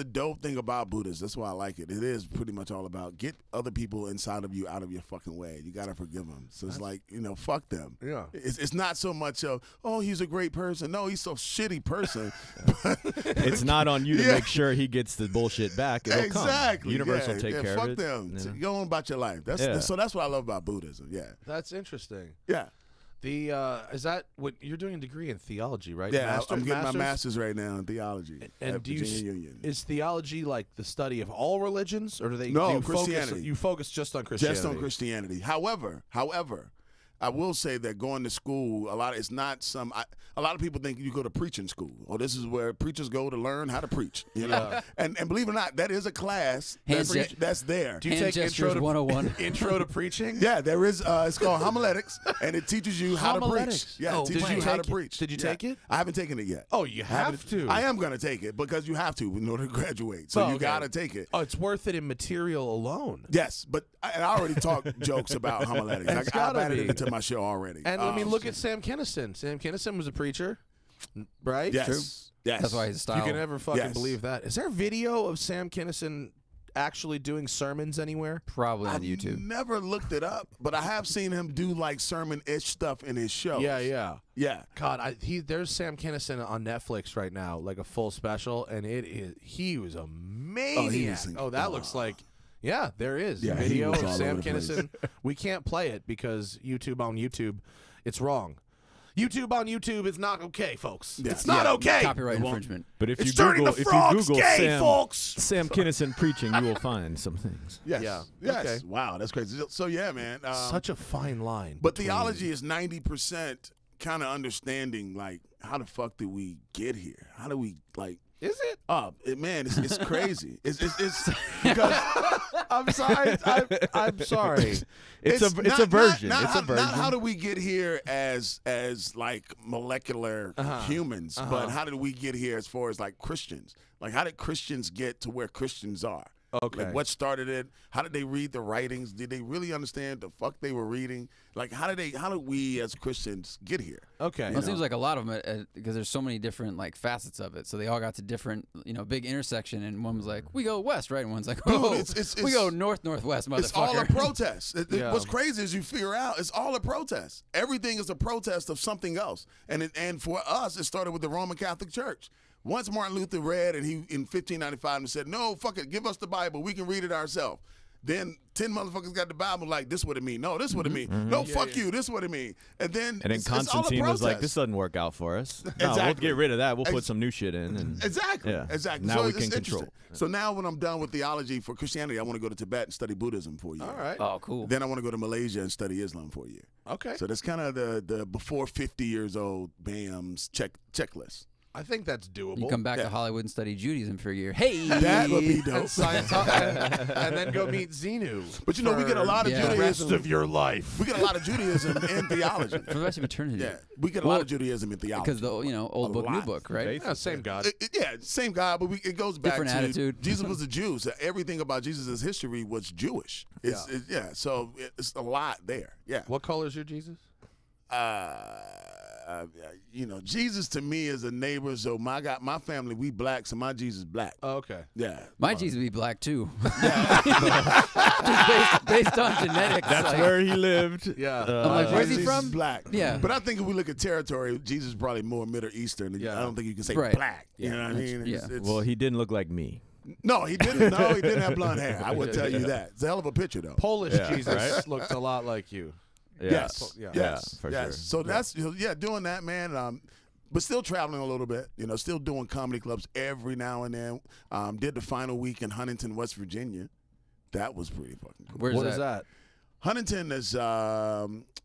C: dope thing about Buddhists. That's why I like it. It is pretty much all about get other people inside of you out of your fucking way. You gotta forgive them. So it's like, you know, fuck them.
B: Yeah.
C: It's not so much of, oh, he's a great person. No, he's so shitty person.
A: It's not on you to
C: Yeah.
A: make sure he gets the bullshit back. It'll
C: Exactly.
A: come. Universe
C: yeah,
A: will take
C: yeah,
A: care
C: fuck
A: of it.
C: them.
A: Yeah.
C: Go on about your life. So that's what I love about Buddhism. Yeah.
B: That's interesting.
C: Yeah.
B: The is that what you're doing a degree in theology, right?
C: Yeah.
B: Master-
C: I'm getting my
B: master's?
C: master's right now in theology
B: And
C: at
B: do you
C: Virginia Union.
B: is theology like the study of all religions, or do they?
C: No,
B: do you
C: Christianity.
B: You focus just on Christianity.
C: Just on Christianity. However, I will say that going to school, a lot of people think you go to preaching school. Oh, this is where preachers go to learn how to preach. You know, and believe it or not, that is a class that's there.
B: Do you
D: Hand
B: take intro
D: gestures
B: to
D: 101.
B: intro to preaching?
C: Yeah, there is. It's called homiletics, and it teaches you how to preach.
B: Homiletics.
C: Yeah,
B: Oh,
C: it teaches
B: did
C: you
B: you
C: how to
B: take it?
C: preach.
B: Did you
C: Yeah.
B: take it?
C: I haven't taken it yet.
B: Oh, you have to.
C: I am going to take it because you have to in order to graduate. So
B: Oh,
C: you
B: okay.
C: got to take it.
B: Oh, it's worth it in material alone.
C: Yes, but I already talked jokes about homiletics.
B: It's
C: I've
B: gotta
C: added
B: be.
C: it into my show already.
B: And I mean, look at Sam Kinison. Sam Kinison was a preacher, right?
C: yes, yes.
D: That's why his style.
B: You can never fucking
C: Yes.
B: believe that. Is there video of Sam Kinison actually doing sermons anywhere?
D: Probably on
C: I've
D: YouTube.
C: never looked it up, but I have seen him do like sermon-ish stuff in his shows.
B: Yeah.
C: Yeah.
B: God, there's Sam Kinison on Netflix right now, like a full special, and he was a maniac.
C: was-
B: That looks like, yeah, there is
C: Yeah, he
B: video
C: was
B: of
C: all
B: Sam
C: over the place.
B: Kinison. We can't play it because on YouTube, it's wrong. YouTube on YouTube is not okay, folks.
C: Yeah.
B: It's not okay.
D: Copyright infringement.
A: But if you
B: It's turning
A: Google,
B: the
A: if you
B: frogs
A: Google
B: gay, folks.
A: Sam Kinison preaching, you will find some things.
C: Yes.
B: Yeah.
C: Yes.
B: Okay.
C: Wow, that's crazy. So yeah, man.
B: Such a fine line.
C: But
B: between-
C: theology is 90% kind of understanding, like, how the fuck did we get here? How do we, like,
B: Is it?
C: man, it's crazy. It's because
B: I'm sorry. I'm sorry.
A: It's a version. It's a version.
C: Not how do we get here as like molecular humans, but how did we get here as far as like Christians? Like, how did Christians get to where Christians are?
B: Okay.
C: Like, what started it? How did they read the writings? Did they really understand the fuck they were reading? Like, how did we as Christians get here?
B: Okay.
D: Well, it seems like a lot of them, because there's so many different like facets of it. So they all got to different, big intersection. And one was like, we go west, right? And one's like, oh, we go northwest, motherfucker.
C: It's all a protest.
B: Yeah.
C: What's crazy is you figure out it's all a protest. Everything is a protest of something else. And for us, it started with the Roman Catholic Church. Once Martin Luther read and he in 1595 and said, no, fuck it, give us the Bible. We can read it ourselves. Then 10 motherfuckers got the Bible like, this what it mean. No, this what it mean. No, fuck you, this what it mean. And then
A: Constantine was like, this doesn't work out for us. No, we'll
C: Exactly.
A: get rid of that. We'll put some new shit in. And
C: Exactly.
A: Yeah.
C: Exactly.
A: Now
C: so
A: we
C: it's
A: can control.
C: interesting. So now when I'm done with theology for Christianity, I want to go to Tibet and study Buddhism for a year.
B: All right.
D: Oh, cool.
C: Then I want to go to Malaysia and study Islam for a year.
B: Okay.
C: So that's kind of the before 50 years old BAM's checklist.
B: I think that's doable.
D: You come back
C: Yeah.
D: to Hollywood and study Judaism for a year. Hey,
C: That would be
B: and
C: dope.
B: and then go meet Xenu.
C: But you know, we get a lot of
D: Yeah.
B: the rest
C: Judaism.
B: of your life.
C: We get a lot of Judaism in theology.
D: for the rest of eternity.
C: Yeah, we get a lot of Judaism in theology.
D: Because the old
C: A
D: book, new
C: lot.
D: book, right?
B: Yeah, same God.
C: Yeah, same God, but it goes back
D: Different
C: to
D: attitude.
C: Jesus was a Jew, so everything about Jesus' history was Jewish. So it's a lot there. Yeah.
B: What color is your Jesus?
C: Jesus to me is a neighbor. So my family, we black, so my Jesus black.
B: Oh, okay.
C: Yeah.
D: My Jesus would be black too. based on genetics.
A: That's
D: like,
A: where he lived.
B: Yeah.
D: I'm like, where's he
C: Jesus
D: from?
C: is black.
D: Yeah.
C: But I think if we look at territory, Jesus is probably more Middle Eastern.
B: Yeah.
C: I don't think you can say
D: Right.
C: black. You know what I mean?
D: yeah.
A: Well, he didn't look like me.
C: No, he didn't. No, he didn't have blonde hair. I would tell you that. It's a hell of a picture, though.
B: Polish
A: Yeah,
B: Jesus
A: right?
B: looked a lot like you.
A: Yeah.
C: Yes.
B: Yeah.
C: Yes.
A: for
C: yes.
A: sure.
C: So that's doing that, man. But still traveling a little bit. Still doing comedy clubs every now and then. Did the final week in Huntington, West Virginia. That was pretty fucking cool.
D: Where's
B: What
D: that?
B: is that?
C: Huntington is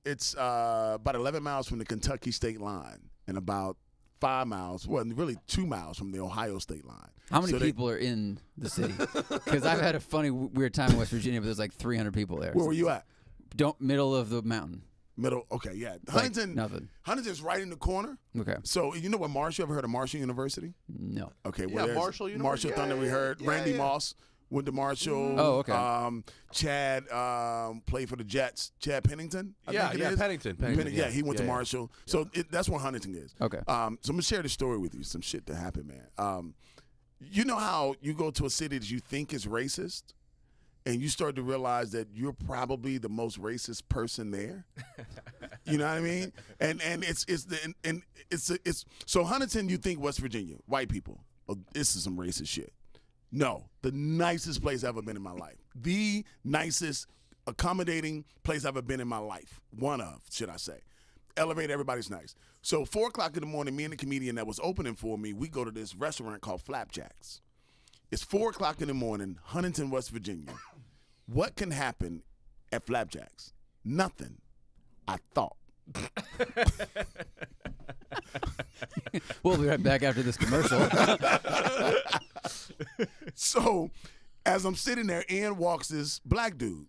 C: it's about 11 miles from the Kentucky state line and about 5 miles, well, really 2 miles from the Ohio state line.
D: How many
C: So
D: people are in the city? Because I've had a funny, weird time in West Virginia, but there's like 300 people there.
C: Where were you at?
D: Middle of the mountain.
C: Middle. Okay, yeah.
D: Like, nothing.
C: Huntington's right in the corner.
D: Okay.
C: So you know what Marshall? Ever heard of Marshall University?
D: No.
C: Okay.
B: Yeah,
C: there's
B: Marshall University.
C: Marshall Thunder.
B: Yeah,
C: We heard
B: yeah,
C: Randy
B: yeah.
C: Moss went to Marshall.
D: Oh, okay.
C: Chad played for the Jets. Chad Pennington. I think it is.
B: Pennington.
C: Yeah, he went to
B: yeah.
C: Marshall. So that's where Huntington is.
D: Okay.
C: So I'm gonna share this story with you. Some shit that happened, man. You know how you go to a city that you think is racist, and you start to realize that you're probably the most racist person there. You know what I mean? And it's so Huntington. You think West Virginia, white people. Oh, this is some racist shit. No, the nicest place I've ever been in my life. The nicest, accommodating place I've ever been in my life. One of, should I say. Elevate, everybody's nice. So 4 o'clock in the morning, me and the comedian that was opening for me, we go to this restaurant called Flapjacks. It's 4 o'clock in the morning, Huntington, West Virginia. What can happen at Flapjacks? Nothing. I thought.
D: We'll be right back after this commercial.
C: So, as I'm sitting there, in walks this black dude,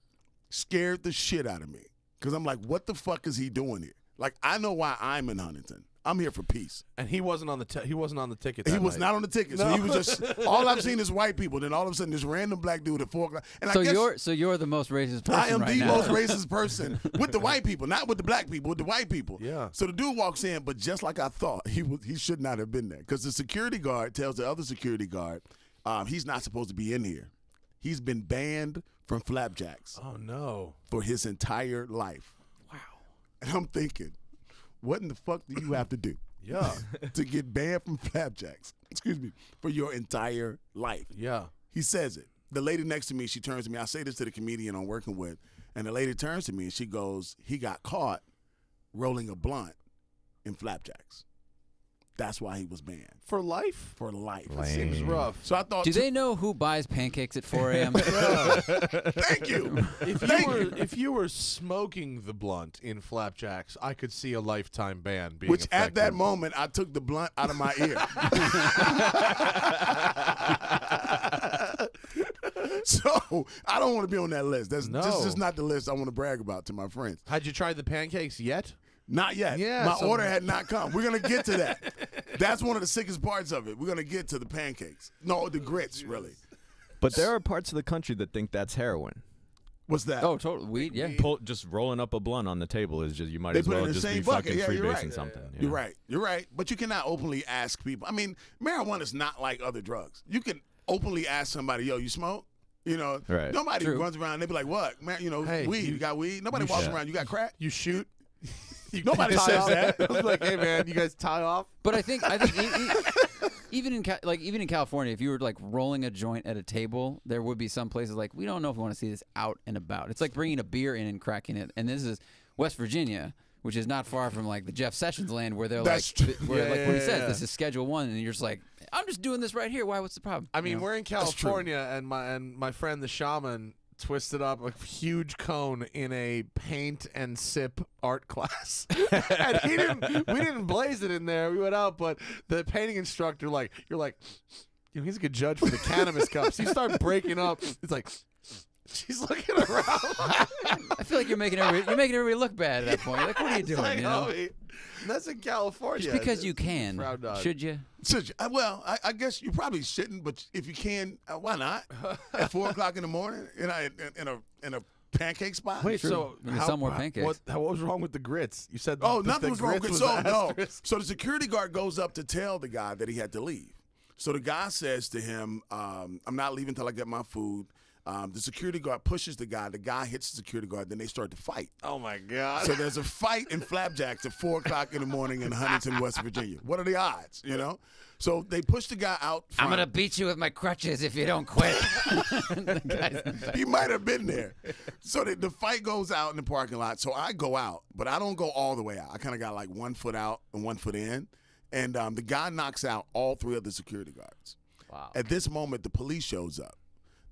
C: scared the shit out of me. Because I'm like, what the fuck is he doing here? Like, I know why I'm in Huntington. I'm here for peace.
B: And he wasn't on the he wasn't on the ticket.
C: He
B: that
C: was
B: night.
C: not on the ticket. So he was just, all I've seen is white people. Then all of a sudden, this random black dude at 4 o'clock. And
D: So
C: I guess
D: you're the most racist person
C: I am
D: right
C: the
D: now.
C: most racist person with the white people, not with the black people, with the white people.
B: Yeah.
C: So the dude walks in, but just like I thought, he should not have been there because the security guard tells the other security guard he's not supposed to be in here. He's been banned from Flapjacks
B: Oh no.
C: for his entire life.
B: Wow.
C: And I'm thinking, what in the fuck do you have to do?
B: Yeah.
C: To get banned from Flapjacks, excuse me, for your entire life.
B: Yeah.
C: He says it. The lady next to me, she turns to me. I say this to the comedian I'm working with, and the lady turns to me and she goes, he got caught rolling a blunt in flapjacks. That's why he was banned.
B: For life?
C: For life.
B: That seems rough.
C: So I thought.
D: Do they know who buys pancakes at 4 a.m.?
C: Thank you.
B: If you were smoking the blunt in flapjacks, I could see a lifetime ban being
C: Which at that
B: effective.
C: moment, I took the blunt out of my ear. So I don't want to be on that list. This is not the list I want to brag about to my friends.
B: Had you tried the pancakes yet?
C: Not yet.
B: Yeah,
C: my order had not come. We're going to get to that. That's one of the sickest parts of it. We're going to get to the pancakes. No, the grits, really.
A: But there are parts of the country that think that's heroin.
C: What's that?
D: Oh, totally. Weed, yeah.
A: Just rolling up a blunt on the table is just, you might
C: They
A: as
C: put it
A: well
C: in the
A: just
C: same
A: be
C: bucket.
A: fucking
C: Yeah, you're
A: freebasing
C: right.
A: something. you
C: You're
A: know?
C: right. You're right. But you cannot openly ask people. I mean, marijuana is not like other drugs. You can openly ask somebody, yo, you smoke? You know,
A: Right.
C: nobody
D: True.
C: runs around and they be like, what? Man, you know,
B: Hey,
C: weed. You got weed? Nobody walks around. You got crack?
B: You shoot?
C: Nobody
B: tie
C: says
B: off?
C: that.
B: I was like, hey, man, you guys tie off?
D: But I think even in California, if you were like rolling a joint at a table, there would be some places like, we don't know if we want to see this out and about. It's like bringing a beer in and cracking it. And this is West Virginia, which is not far from like the Jeff Sessions land, where they're
C: That's
D: like, where
B: Yeah,
D: like what he
B: yeah,
D: says,
B: yeah.
D: this is Schedule 1, and you're just like, I'm just doing this right here. Why? What's the problem?
B: I mean,
D: You know?
B: we're in California, and my friend the shaman twisted up a huge cone in a paint and sip art class, and we didn't blaze it in there. We went out, but the painting instructor, you're like, you know, he's a good judge for the cannabis cups. You start breaking up. It's like, she's looking around.
D: I feel like you're making everybody look bad at that point. Like, what are you doing?
B: Like,
D: you know?
B: homie, that's in California.
D: Just because you can,
B: Proud dog.
D: should you?
C: Well, I guess you probably shouldn't, but if you can, why not? At 4 o'clock in the morning in a pancake spot?
B: Wait,
D: True.
B: so
D: Maybe some more pancakes.
B: What was wrong with the grits? You said
C: Oh,
B: the
C: nothing was wrong with
B: grits
C: it.
B: was
C: So, no.
B: asterisk.
C: So the security guard goes up to tell the guy that he had to leave. So the guy says to him, I'm not leaving until I get my food. The security guard pushes the guy hits the security guard, then they start to fight.
B: Oh my God.
C: So there's a fight in flapjacks at 4 o'clock in the morning in Huntington, West Virginia. What are the odds, you know? So they push the guy out front.
D: I'm gonna beat you with my crutches if you don't quit. The guy's in the back.
C: He might have been there. So the fight goes out in the parking lot. So I go out, but I don't go all the way out. I kind of got like 1 foot out and 1 foot in. And the guy knocks out all 3 of the security guards.
D: Wow.
C: At this moment, the police shows up.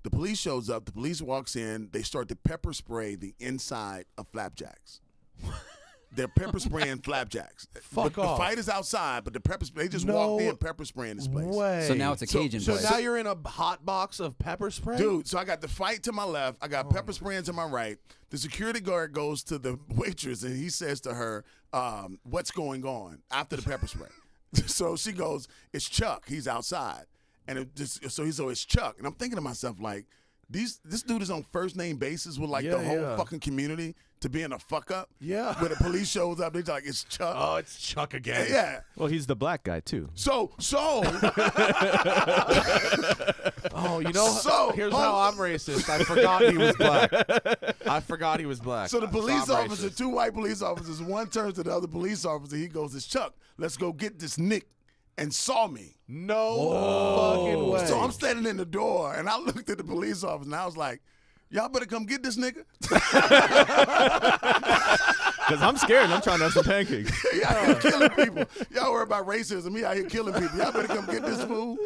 C: The police walks in. They start to pepper spray the inside of flapjacks. They're pepper spraying flapjacks.
B: Fuck
C: The
B: off.
C: fight is outside, but they just
B: No
C: walked in pepper spraying this place.
B: way.
D: So now it's a Cajun
B: So
D: place.
B: now you're in a hot box of pepper spray?
C: Dude, so I got the fight to my left. I got pepper spraying to my right. The security guard goes to the waitress and he says to her, what's going on after the pepper spray? So she goes, it's Chuck. He's outside. And so it's Chuck. And I'm thinking to myself, like, this dude is on first name basis with like the whole fucking community to being a fuck up.
B: Yeah.
C: When the police shows up, they're like, it's Chuck.
B: Oh, it's Chuck again.
C: Yeah.
A: Well, he's the black guy too.
C: So
B: Oh, you know,
C: So,
B: here's
C: hold
B: how
C: on.
B: I'm racist. I forgot he was black. I forgot he was black.
C: So the police
B: I'm
C: officer,
B: racist.
C: 2 white police officers, one turns to the other police officer. He goes, it's Chuck. Let's go get this Nick. And saw me.
B: No fucking way.
C: So I'm standing in the door, and I looked at the police officer, and I was like, y'all better come get this nigga.
A: Because I'm scared and I'm trying to have some pancakes.
C: Y'all here killing people. Y'all worry about racism. Me out here killing people. Y'all better come get this fool.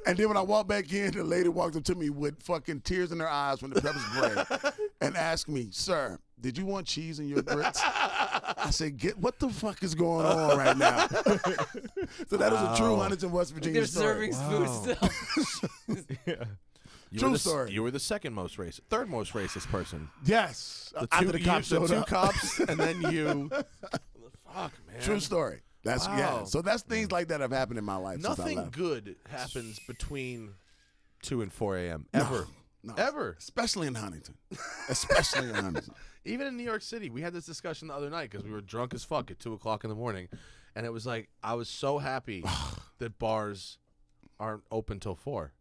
C: And then when I walked back in, the lady walked up to me with fucking tears in her eyes from the pepper spray and asked me, sir, did you want cheese in your grits? I said, what the fuck is going on right now? So that is a true Huntington, West Virginia
D: They're
C: story.
D: serving food still.
C: True story.
B: You were the third most racist person.
C: Yes.
B: The
C: After the cops showed
B: two
C: up.
B: cops, and then you. Fuck, man.
C: True story. That's yeah.
B: Wow.
C: So that's things like that have happened in my life. since I
B: Nothing
C: left.
B: good happens between 2 and 4 a.m. Ever.
C: No.
B: Ever.
C: Especially in Huntington. Especially in Huntington.
B: Even in New York City, we had this discussion the other night because we were drunk as fuck at 2 o'clock in the morning, and it was like I was so happy that bars aren't open till 4.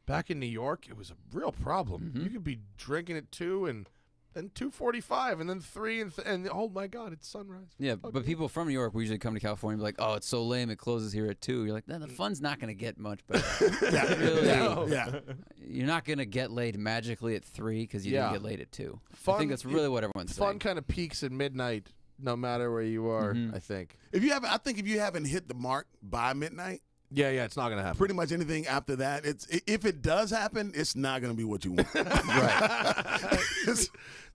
B: Back in New York, it was a real problem. You could be drinking at 2 and then 2:45 and then 3 and oh my God, it's sunrise.
D: Yeah,
B: Fuck
D: but
B: me.
D: people from New York will usually come to California and be like, oh, it's so lame, it closes here at 2. You're like, the fun's not going to get much better. Really,
C: Yeah.
D: you're not going to get laid magically at 3 because you
B: Yeah.
D: didn't get laid at 2. I
B: Fun-
D: think that's really what everyone's
B: Fun
D: saying.
B: kind of peaks at midnight no matter where you are. I think.
C: I think if you haven't hit the mark by midnight.
B: Yeah, it's not gonna happen.
C: Pretty much anything after that, if it does happen, it's not gonna be what you want.
B: Right. It's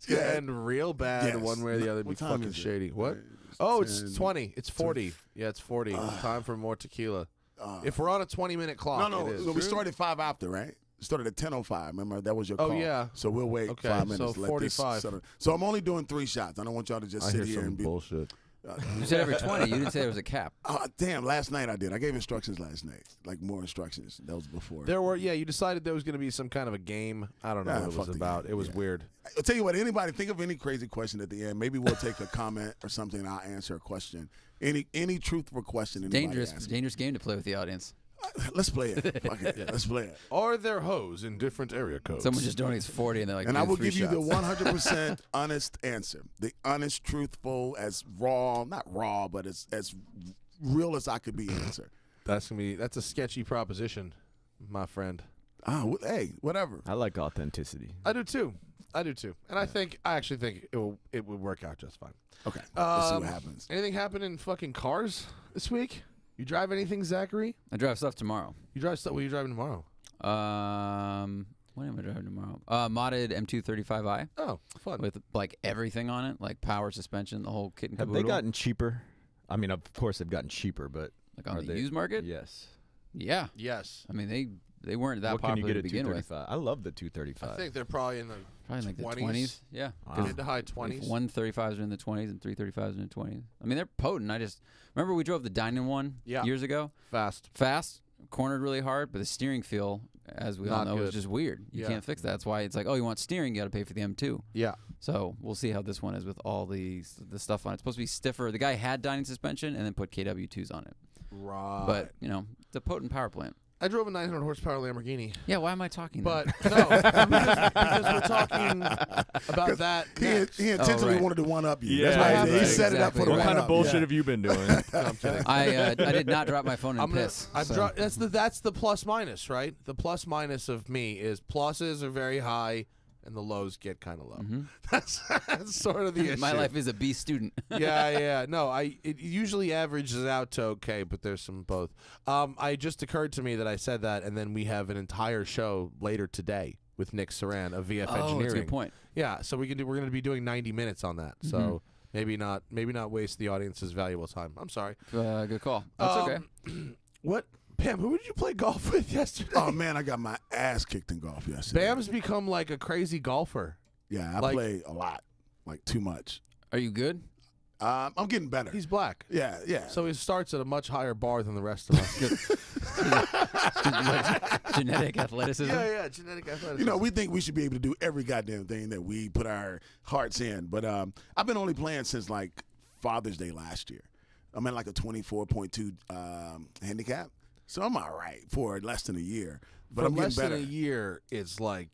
B: gonna end real bad one way or the other. Be fucking shady. What? Oh, it's 20. It's 40. Yeah, it's 40. Time for more tequila. If we're on a 20-minute clock,
C: no.
B: it is.
C: So we started 5 after, right? Started at 10:05. Remember that was your call.
B: Oh yeah.
C: So we'll wait 5 minutes.
B: So 45.
C: So I'm only doing 3 shots. I don't want y'all to just sit here and be
B: bullshit.
D: You said every 20. You didn't say there was a cap.
C: Damn, last night I did. I gave instructions last night. Like more instructions. That was before.
B: There were, you decided there was going to be some kind of a game. I don't know what it was about. It was weird.
C: I'll tell you what, anybody think of any crazy question at the end. Maybe we'll take a comment or something and I'll answer a question. Any truthful question.
D: Dangerous game to play with the audience.
C: Let's play it. Fuck it. Let's play it.
B: Are there hoes in different area codes?
D: Someone just donates 40 and they're like,
C: and I will give
D: shots.
C: you the 100% honest answer. The honest, truthful, as raw, not raw, but as real as I could be answer.
B: That's a sketchy proposition, my friend.
C: Hey, whatever.
A: I like authenticity.
B: I do too. And I actually think it would work out just fine.
C: Okay. Let's see what happens.
B: Anything happen in fucking cars this week? You drive anything, Zachary?
D: I drive stuff tomorrow.
B: You drive stuff. What are you driving tomorrow?
D: What am I driving tomorrow? Modded M235i.
B: Oh, fun.
D: With like everything on it, like power, suspension, the whole kit and
A: Have
D: caboodle.
A: they gotten cheaper? I mean, of course they've gotten cheaper, but
D: like on the used market?
A: Yes.
D: Yeah.
B: Yes.
D: I mean, they weren't that
A: what can you
D: popular
A: get
D: to
A: at
D: begin with.
A: 235? I love the 235.
B: I think they're probably in the
D: like the
B: 20s.
D: 20s. Yeah.
A: Wow.
B: Mid to high 20s.
D: 135s are in the 20s and 335s are in the 20s. I mean, they're potent. I just remember we drove the Dining one years ago.
B: Fast,
D: cornered really hard, but the steering feel, as we all know, is just weird. You can't fix that. That's why it's like, oh, you want steering, you got to pay for the M2.
B: Yeah.
D: So we'll see how this one is with all the stuff on it. It's supposed to be stiffer. The guy had dining suspension and then put KW2s on it.
B: Right.
D: But, it's a potent power plant.
B: I drove a 900 horsepower Lamborghini.
D: Yeah, why am I talking
B: But
D: then?
B: no, because we're talking about that.
C: He intentionally wanted to one up you.
A: Yeah,
C: That's why he set it up for the
A: What
C: one
A: kind
C: up.
A: of bullshit have you been doing?
B: No, I'm kidding.
D: I did not drop my phone and piss.
B: That's the plus minus, right? The plus minus of me is pluses are very high and the lows get kind of low.
D: Mm-hmm.
B: That's sort of the issue.
D: My life is a B student.
B: Yeah. No, it usually averages out to okay, but there's some both. I just occurred to me that I said that, and then we have an entire show later today with Nick Saran of VF Engineering.
D: That's a good point.
B: Yeah, so we're going to be doing 90 minutes on that. So maybe not waste the audience's valuable time. I'm sorry.
D: Good call. That's okay.
B: What? Pam, who did you play golf with yesterday?
C: Oh, man, I got my ass kicked in golf yesterday.
B: Bam's become like a crazy golfer.
C: Yeah, I play a lot, like too much.
D: Are you good?
C: I'm getting better.
B: He's black.
C: Yeah.
B: So he starts at a much higher bar than the rest of us.
D: Genetic athleticism?
B: Yeah, genetic athleticism.
C: We think we should be able to do every goddamn thing that we put our hearts in. But I've been only playing since, like, Father's Day last year. I'm at, like, a 24.2 handicap. So I'm all right for less than a year. But I'm getting better.
B: Less than a year, it's like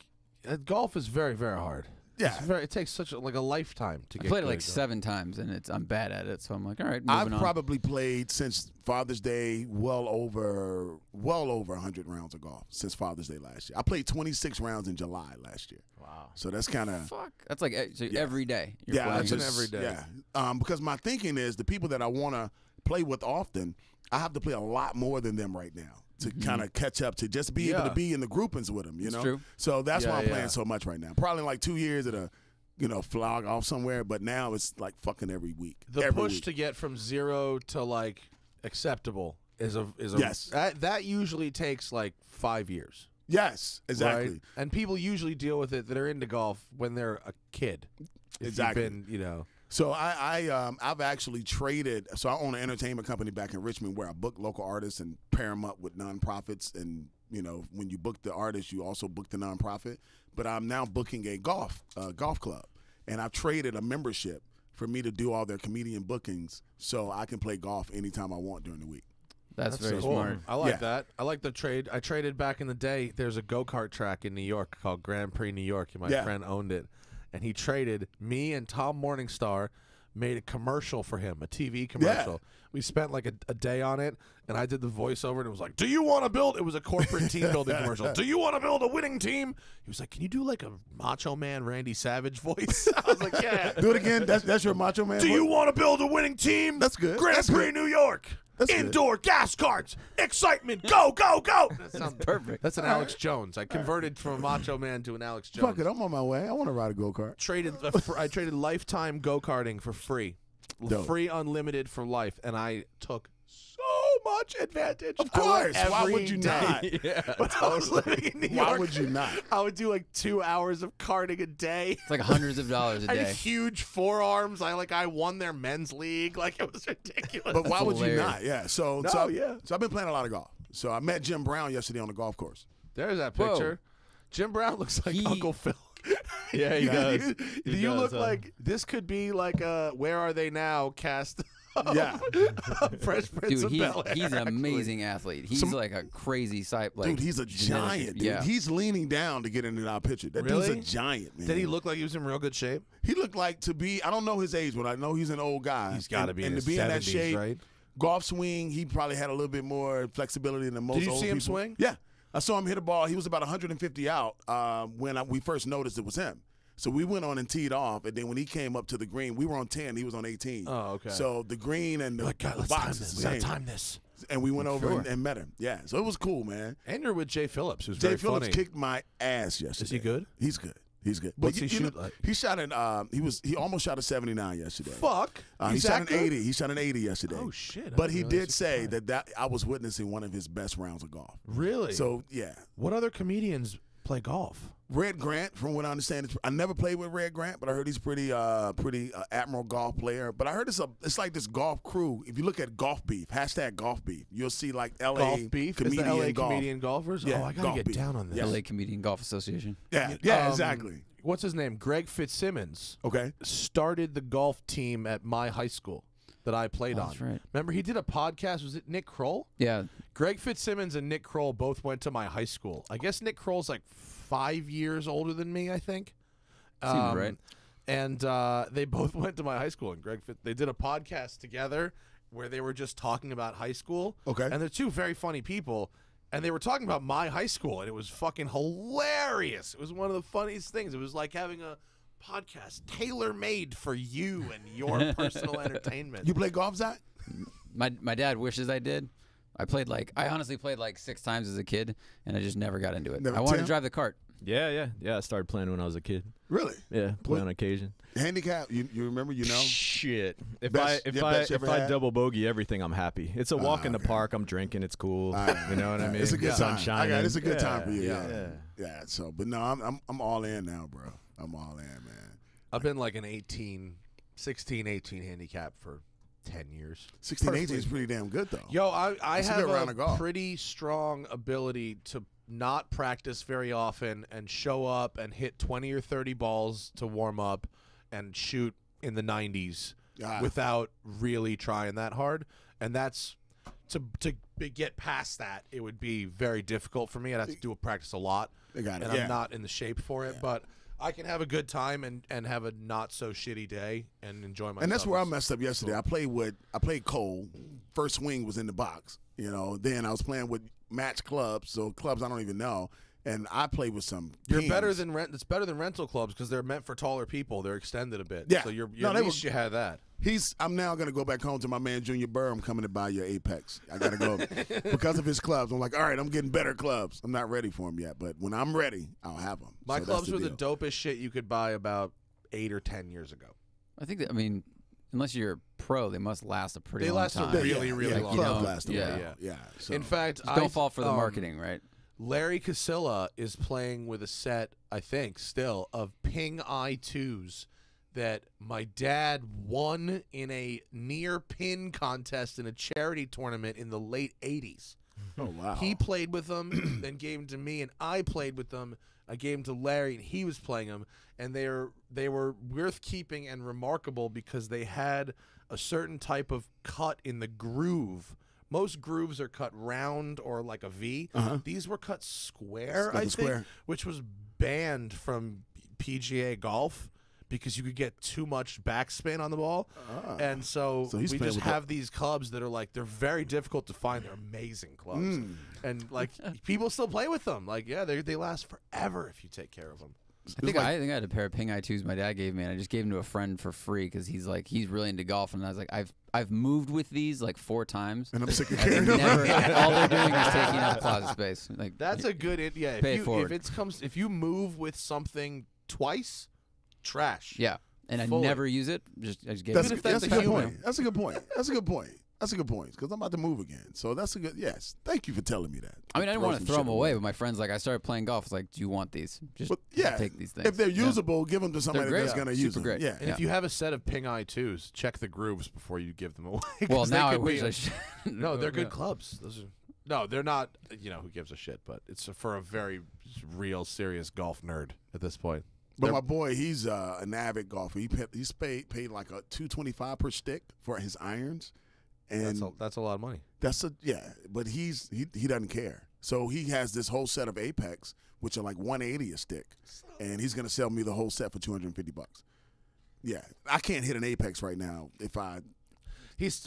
B: golf is very, very hard.
C: Yeah.
B: It takes such a lifetime to get
D: I played it
B: good
D: like
B: at
D: 7 times, and I'm bad at it. So I'm like, all right,
C: I've
D: moving on.
C: probably played since Father's Day well over 100 rounds of golf since Father's Day last year. I played 26 rounds in July last year.
A: Wow.
C: So that's kind of
D: Fuck. That's like every day. You're
C: yeah,
D: playing.
B: that's an every day.
C: Yeah, because my thinking is the people that I want to play with often, I have to play a lot more than them right now to kind of catch up to just be able to be in the groupings with them. You know,
D: true.
C: So that's why I'm playing so much right now. Probably in like 2 years it'll flog off somewhere, but now it's like fucking every week.
B: The push to get from 0 to like acceptable is a
C: yes.
B: That usually takes like 5 years.
C: Yes, exactly.
B: Right? And people usually deal with it that are into golf when they're a kid.
C: Exactly.
B: You've been,
C: So I've actually traded. So I own an entertainment company back in Richmond where I book local artists and pair them up with nonprofits. And when you book the artist, you also book the nonprofit. But I'm now booking a golf club, and I've traded a membership for me to do all their comedian bookings, so I can play golf anytime I want during the week.
D: That's very
B: cool.
D: smart.
B: I like that. I like the trade. I traded back in the day. There's a go-kart track in New York called Grand Prix New York, and my friend owned it. And he traded me and Tom Morningstar, made a commercial for him, a TV commercial.
C: Yeah.
B: We spent like a day on it, and I did the voiceover, and it was like, do you want to build? It was a corporate team building commercial. Do you want to build a winning team? He was like, can you do like a Macho Man Randy Savage voice? I was like, yeah.
C: Do it again. That's your Macho Man.
B: Do you want to build a winning team?
C: That's good.
B: Grand
C: That's
B: Prix,
C: good.
B: New York.
C: That's good.
B: Indoor gas carts. Excitement. Go, go, go. That sounds
D: Perfect.
B: That's an Alex Jones. I converted from a Macho Man to an Alex Jones.
C: Fuck it, I'm on my way. I want to ride a go-kart.
B: I traded lifetime go-karting for free.
C: Dope.
B: Free unlimited for life, and I took so much advantage.
C: Of
B: I went
C: course. Why
B: every
C: would you
B: day.
C: not?
A: Yeah.
B: When I was living in New York,
C: Why would you not?
B: I would do like 2 hours of karting a day.
D: It's like hundreds of dollars a
B: I had
D: day.
B: huge forearms. I won their men's league. Like, it was ridiculous.
C: But why would you
D: hilarious.
C: not? Yeah. So I've been playing a lot of golf. So I met Jim Brown yesterday on the golf course.
B: There's that
D: Whoa.
B: picture. Jim Brown looks like Uncle Phil.
A: Yeah, he does.
B: You look like this could be like a Where Are They Now cast.
C: Yeah.
B: Fresh Prince
D: Dude,
B: of Bel-Air.
D: he's an
B: actually.
D: amazing athlete. He's like a crazy like
C: Dude, he's a
D: genetic-
C: giant, dude.
D: Yeah.
C: He's leaning down to get into our picture. That
B: Really?
C: dude's a giant, man.
B: Did he look like he was in real good shape?
C: He looked like to be, I don't know his age, but I know he's an old guy.
B: He's got to be in
C: and
B: his
C: to be
B: 70s,
C: in that shape,
B: right?
C: golf swing, he probably had a little bit more flexibility than most
B: Did you
C: old
B: see him
C: people.
B: swing?
C: Yeah. I saw him hit a ball. He was about 150 out when we first noticed it was him. So we went on and teed off, and then when he came up to the green, we were on 10, he was on 18.
B: Oh, okay.
C: So the green and the,
B: Like, God,
C: the
B: let's
C: box
B: time
C: is
B: this.
C: the
B: We got to
C: same.
B: time this.
C: And we went over
B: Sure.
C: and met him. Yeah, so it was cool, man.
B: And you're with Jay Phillips, who's
C: Jay
B: very
C: Phillips
B: funny.
C: kicked my ass yesterday.
B: Is he good?
C: He's good. He's good.
B: What's he
C: you
B: shoot
C: know,
B: like?
C: He shot an he almost shot a 79 yesterday.
B: Fuck.
C: He
B: He's
C: shot
B: that
C: an
B: good?
C: 80. He shot an 80 yesterday.
B: Oh, shit. I
C: But
B: didn't
C: he
B: realize
C: did
B: could
C: say
B: fly.
C: that I was witnessing one of his best rounds of golf.
B: Really?
C: So yeah,
B: what other comedians play golf?
C: Red Grant, from what I understand, I never played with Red Grant, but I heard he's pretty admiral golf player. But I heard it's like this golf crew. If you look at Golf Beef, hashtag Golf Beef, you'll see like LA
B: Golf beef?
C: comedian
B: Is the LA
C: golf.
B: comedian golfers?
C: Yeah,
B: oh, I got
C: golf
B: to get
C: beef.
B: down on this.
C: Yes.
D: LA Comedian Golf Association.
C: Yeah, exactly.
B: What's his name? Greg Fitzsimmons
C: Okay.
B: started the golf team at my high school that I played on.
D: That's right.
B: Remember, he did a podcast. Was it Nick Kroll?
D: Yeah.
B: Greg Fitzsimmons and Nick Kroll both went to my high school. I guess Nick Kroll's like 5 years older than me, I think.
D: Seems right.
B: And they both went to my high school. And they did a podcast together where they were just talking about high school.
C: Okay.
B: And they're two very funny people. And they were talking about my high school, and it was fucking hilarious. It was one of the funniest things. It was like having a podcast tailor-made for you and your personal entertainment.
C: You play golf, Zach?
D: My dad wishes I did. I honestly played like 6 times as a kid, and I just never got into it.
C: Never-
D: I wanted
C: Tim?
D: to drive the cart.
A: Yeah. I started playing when I was a kid.
C: Really?
A: Yeah, play
C: What-
A: on occasion.
C: Handicap? You remember? You know?
A: Shit. If
C: Best-
A: I if
C: yeah,
A: I
C: best you
A: if
C: ever
A: I
C: had?
A: double bogey everything, I'm happy. It's a walk in the
C: okay.
A: park. I'm drinking. It's cool.
C: right.
A: You know what I mean?
C: It's a good
A: Sun
C: time.
A: shining.
C: It's a good time for you.
A: Yeah.
C: Yeah. So, but no, I'm all in now, bro. I'm all in, man.
B: I've been like an 16, 18 handicap for 10 years.
C: 16, 18 is pretty damn good though.
B: Yo, I
C: That's a
B: have
C: good round
B: a
C: of golf.
B: pretty strong ability to not practice very often and show up and hit 20 or 30 balls to warm up and shoot in the 90s
C: Ah.
B: without really trying that hard. And that's to get past that, it would be very difficult for me. I'd have to do a practice a lot.
C: I got it.
B: And
C: Yeah.
B: I'm not in the shape for it, but I can have a good time and have a not so shitty day and enjoy myself.
C: And that's where I messed up yesterday. I played Cole. First swing was in the box. You know, then I was playing with match clubs, so clubs I don't even know. And I played with some.
B: You're
C: pins.
B: better than It's better than rental clubs because they're meant for taller people. They're extended a bit.
C: Yeah.
B: So you're
C: No,
B: at
C: they
B: least you had that.
C: I'm now gonna go back home to my man Junior Burr. I'm coming to buy your Apex. I gotta go because of his clubs. I'm like, all right, I'm getting better clubs. I'm not ready for them yet, but when I'm ready, I'll have them.
B: My
C: So that's
B: clubs were the
C: deal.
B: dopest shit you could buy about 8 or 10 years ago.
D: I think that, unless you're a pro, they must last a pretty
B: They
D: long
B: last a
D: time.
B: really, really
C: yeah,
B: long
C: clubs
D: time.
C: last a
D: Yeah.
C: while. Yeah. So.
B: In fact,
D: Just don't fall for the marketing, right?
B: Larry Casilla is playing with a set, I think, still, of Ping I2s that my dad won in a near pin contest in a charity tournament in the late 80s.
C: oh wow.
B: He played with them, then gave them to me, and I played with them. I gave them to Larry, and he was playing them. And they were worth keeping and remarkable because they had a certain type of cut in the groove. Most grooves are cut round or like a V. These were cut square,
C: Cut
B: I
C: the
B: think,
C: square.
B: which was banned from PGA golf because you could get too much backspin on the ball. And so we just have these clubs that are like, they're very difficult to find. They're amazing clubs. And like people still play with them. Like, yeah, they last forever if you take care of them.
D: I think I had a pair of Ping I2s my dad gave me, and I just gave them to a friend for free because he's really into golf, and I was like, I've moved with these like 4 times,
C: and I'm sick of carrying them.
D: All they're doing is taking up closet space. Like,
B: that's a good yeah. If you move with something twice, trash.
D: Yeah, and I never use it. I just gave
C: that's,
D: it.
C: That's a good point. That's a good point. That's a good point. That's a good point because I'm about to move again. So that's a good, yes. Thank you for telling me that.
D: I mean, I didn't want to throw them away, but my friend's like, I started playing golf. It's like, do you want these? Just take these things.
C: If they're usable, give them to somebody that's going to use them.
D: Great.
C: Yeah.
B: And if you have a set of Ping I2s, check the grooves before you give them away.
D: Well, now I wish I should.
B: No, they're good clubs. No, they're not, who gives a shit, but it's for a very real, serious golf nerd at this point.
C: But my boy, he's an avid golfer. He's paid like a $225 per stick for his irons. And
B: that's a lot of money.
C: But he doesn't care. So he has this whole set of Apex, which are like $180 a stick, and he's gonna sell me the whole set for $250. Yeah, I can't hit an Apex right now if I.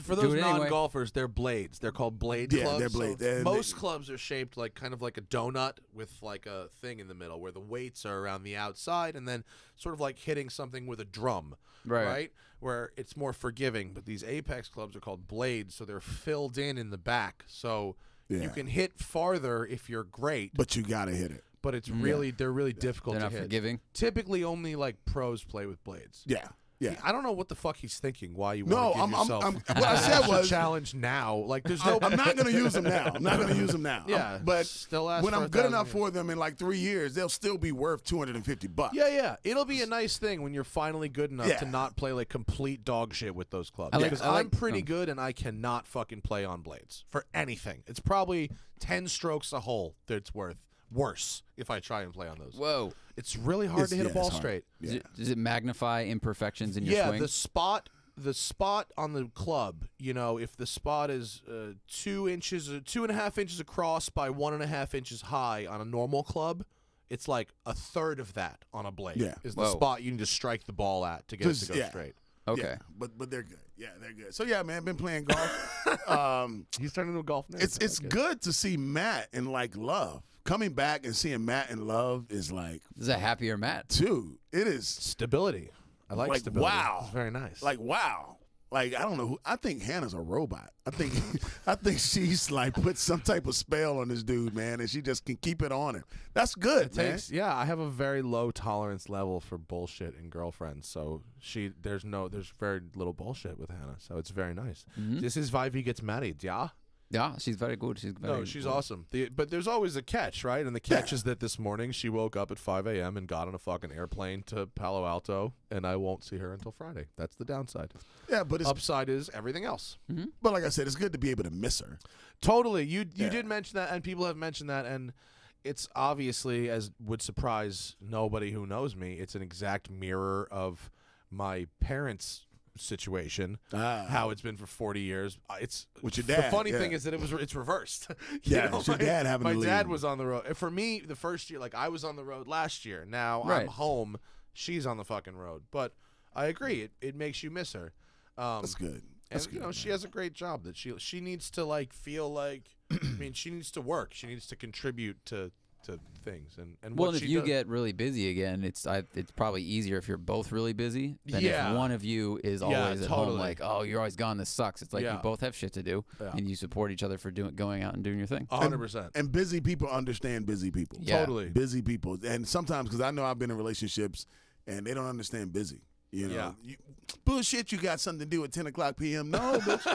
B: For those non-golfers, they're blades. They're called blade clubs.
C: Yeah, they're blades.
B: So most clubs are shaped like kind of like a donut with like a thing in the middle where the weights are around the outside, and then sort of like hitting something with a drum, right? Where it's more forgiving. But these Apex clubs are called blades, so they're filled in the back, so you can hit farther if you're great.
C: But you gotta hit it.
B: But it's they're really difficult to hit.
D: They're not forgiving.
B: Typically, only like pros play with blades.
C: Yeah. Yeah,
B: I don't know what the fuck he's thinking. Why you want to give yourself?
C: What I said was
B: challenge now. Like there's no.
C: I'm not going to use them now. I'm not going to use them now.
B: Yeah,
C: but
B: still
C: when I'm good enough for them in like 3 years, they'll still be worth $250.
B: Yeah. It'll be a nice thing when you're finally good enough to not play like complete dog shit with those clubs. Because I'm pretty good and I cannot fucking play on blades for anything. It's probably 10 strokes a hole that's worse if I try and play on those.
D: Whoa.
B: It's really hard to hit a ball straight.
C: Yeah.
D: Does it magnify imperfections in your swing?
B: Yeah, the spot on the club, if the spot is 2.5 inches across by 1.5 inches high on a normal club, it's like a third of that on a blade.
C: Yeah.
B: Is the spot you need to strike the ball at to get it to go straight.
D: Okay.
C: Yeah, but they're good. Yeah, they're good. So yeah, man, been playing golf.
B: He's turning into a golf nerd.
C: It's good to see Matt in like love. Coming back and seeing Matt in love is like
D: this is a happier Matt.
C: Dude, it is
B: stability. I like stability.
C: Wow.
B: It's very nice.
C: Like wow. Like I don't know I think Hannah's a robot. I think she's like put some type of spell on this dude, man, and she just can keep it on him. That's good, man.
B: Yeah, I have a very low tolerance level for bullshit in girlfriends. So there's very little bullshit with Hannah. So it's very nice. This is why we get married, yeah?
D: Yeah, she's very good.
B: She's awesome. But there's always a catch, right? And the catch is that this morning she woke up at 5 a.m. and got on a fucking airplane to Palo Alto, and I won't see her until Friday. That's the downside.
C: Yeah, but
B: upside is everything else.
C: But like I said, it's good to be able to miss her.
B: Totally. You did mention that, and people have mentioned that, and it's obviously, as would surprise nobody who knows me, it's an exact mirror of my parents' situation, how it's been for 40 years. It's
C: with your dad.
B: The funny thing is that it's reversed.
C: It's your dad having to leave.
B: My dad was on the road. For me, the first year, like I was on the road last year. Now I'm home. She's on the fucking road. But I agree. It makes you miss her.
C: That's good. That's good.
B: She has a great job that she needs to like feel like. I mean, she needs to work. She needs to contribute to things and
D: well, if you get really busy again, it's probably easier if you're both really busy than if one of you is always at home like, oh, you're always gone, this sucks. It's like you both have shit to do and you support each other for going out and doing your thing.
B: 100%.
C: And busy people understand busy people.
B: Totally.
C: Busy people. And sometimes, because I know I've been in relationships and they don't understand busy. You know, bullshit, you got something to do at 10 o'clock p.m. No, bitch.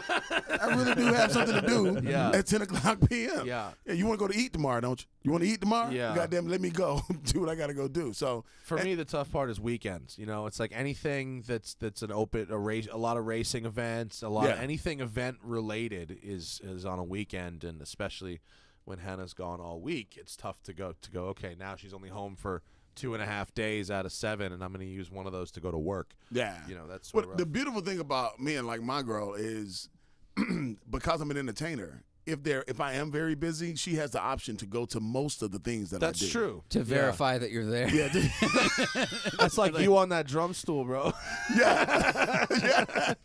C: I really do have something to do at 10 o'clock p.m.
B: Yeah, you
C: want to go to eat tomorrow, don't you? You want to eat tomorrow?
B: Yeah.
C: Goddamn, let me go do what I got to go do. So
B: for me, the tough part is weekends. It's like anything that's an open, a lot of racing events, a lot of anything event related is on a weekend, and especially when Hannah's gone all week, it's tough to go. Okay, now she's only home for 2.5 days out of 7, and I'm going to use one of those to go to work.
C: Yeah.
B: That's
C: the beautiful thing about me and like my girl is because I'm an entertainer if I am very busy, she has the option to go to most of the things that I do.
B: That's true.
D: To verify that you're there.
C: Yeah,
B: That's like you on that drum stool, bro.
C: yeah.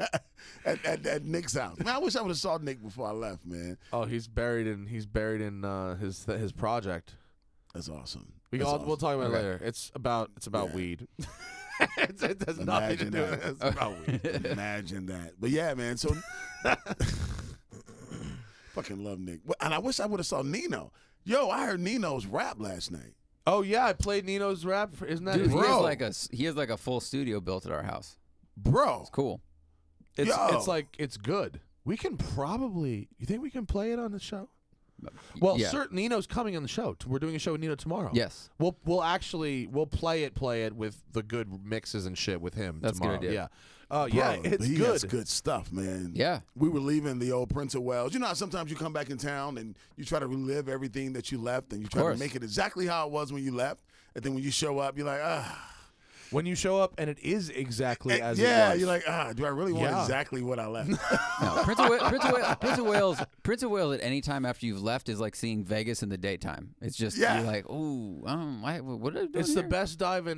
C: At Nick's house. Man, I wish I would have saw Nick before I left, man.
B: Oh, he's buried in his project.
C: That's awesome.
B: We'll talk about it later. It's about weed. It has nothing to do with it. It's about weed.
C: Imagine that. But yeah, man. So fucking love Nick. And I wish I would have saw Nino. Yo, I heard Nino's rap last night.
B: Oh yeah, I played Nino's rap. Isn't that
D: Dude,
C: Bro.
D: he has like a full studio built at our house.
C: Bro.
D: It's cool.
B: It's good. We can probably. You think we can play it on the show? Well,
D: yeah.
B: Nino's coming on the show. We're doing a show with Nino tomorrow.
D: Yes.
B: We'll play it with the good mixes and shit with him
D: That's a
B: tomorrow.
D: good idea.
B: Yeah. Oh yeah,
C: Bro,
B: it's
C: he
B: good.
C: has good stuff, man.
D: Yeah.
C: We were leaving the old Prince of Wales. You know how sometimes you come back in town and you try to relive everything that you left and you try to make it exactly how it was when you left. And then when you show up, you're like,
B: When you show up and it is exactly as it
C: yeah,
B: was.
C: you're like, do I really want exactly what I left?
D: No, Prince of Wales at any time after you've left is like seeing Vegas in the daytime. It's just you're like, ooh, what did I do
B: It's
D: here?
B: the best dive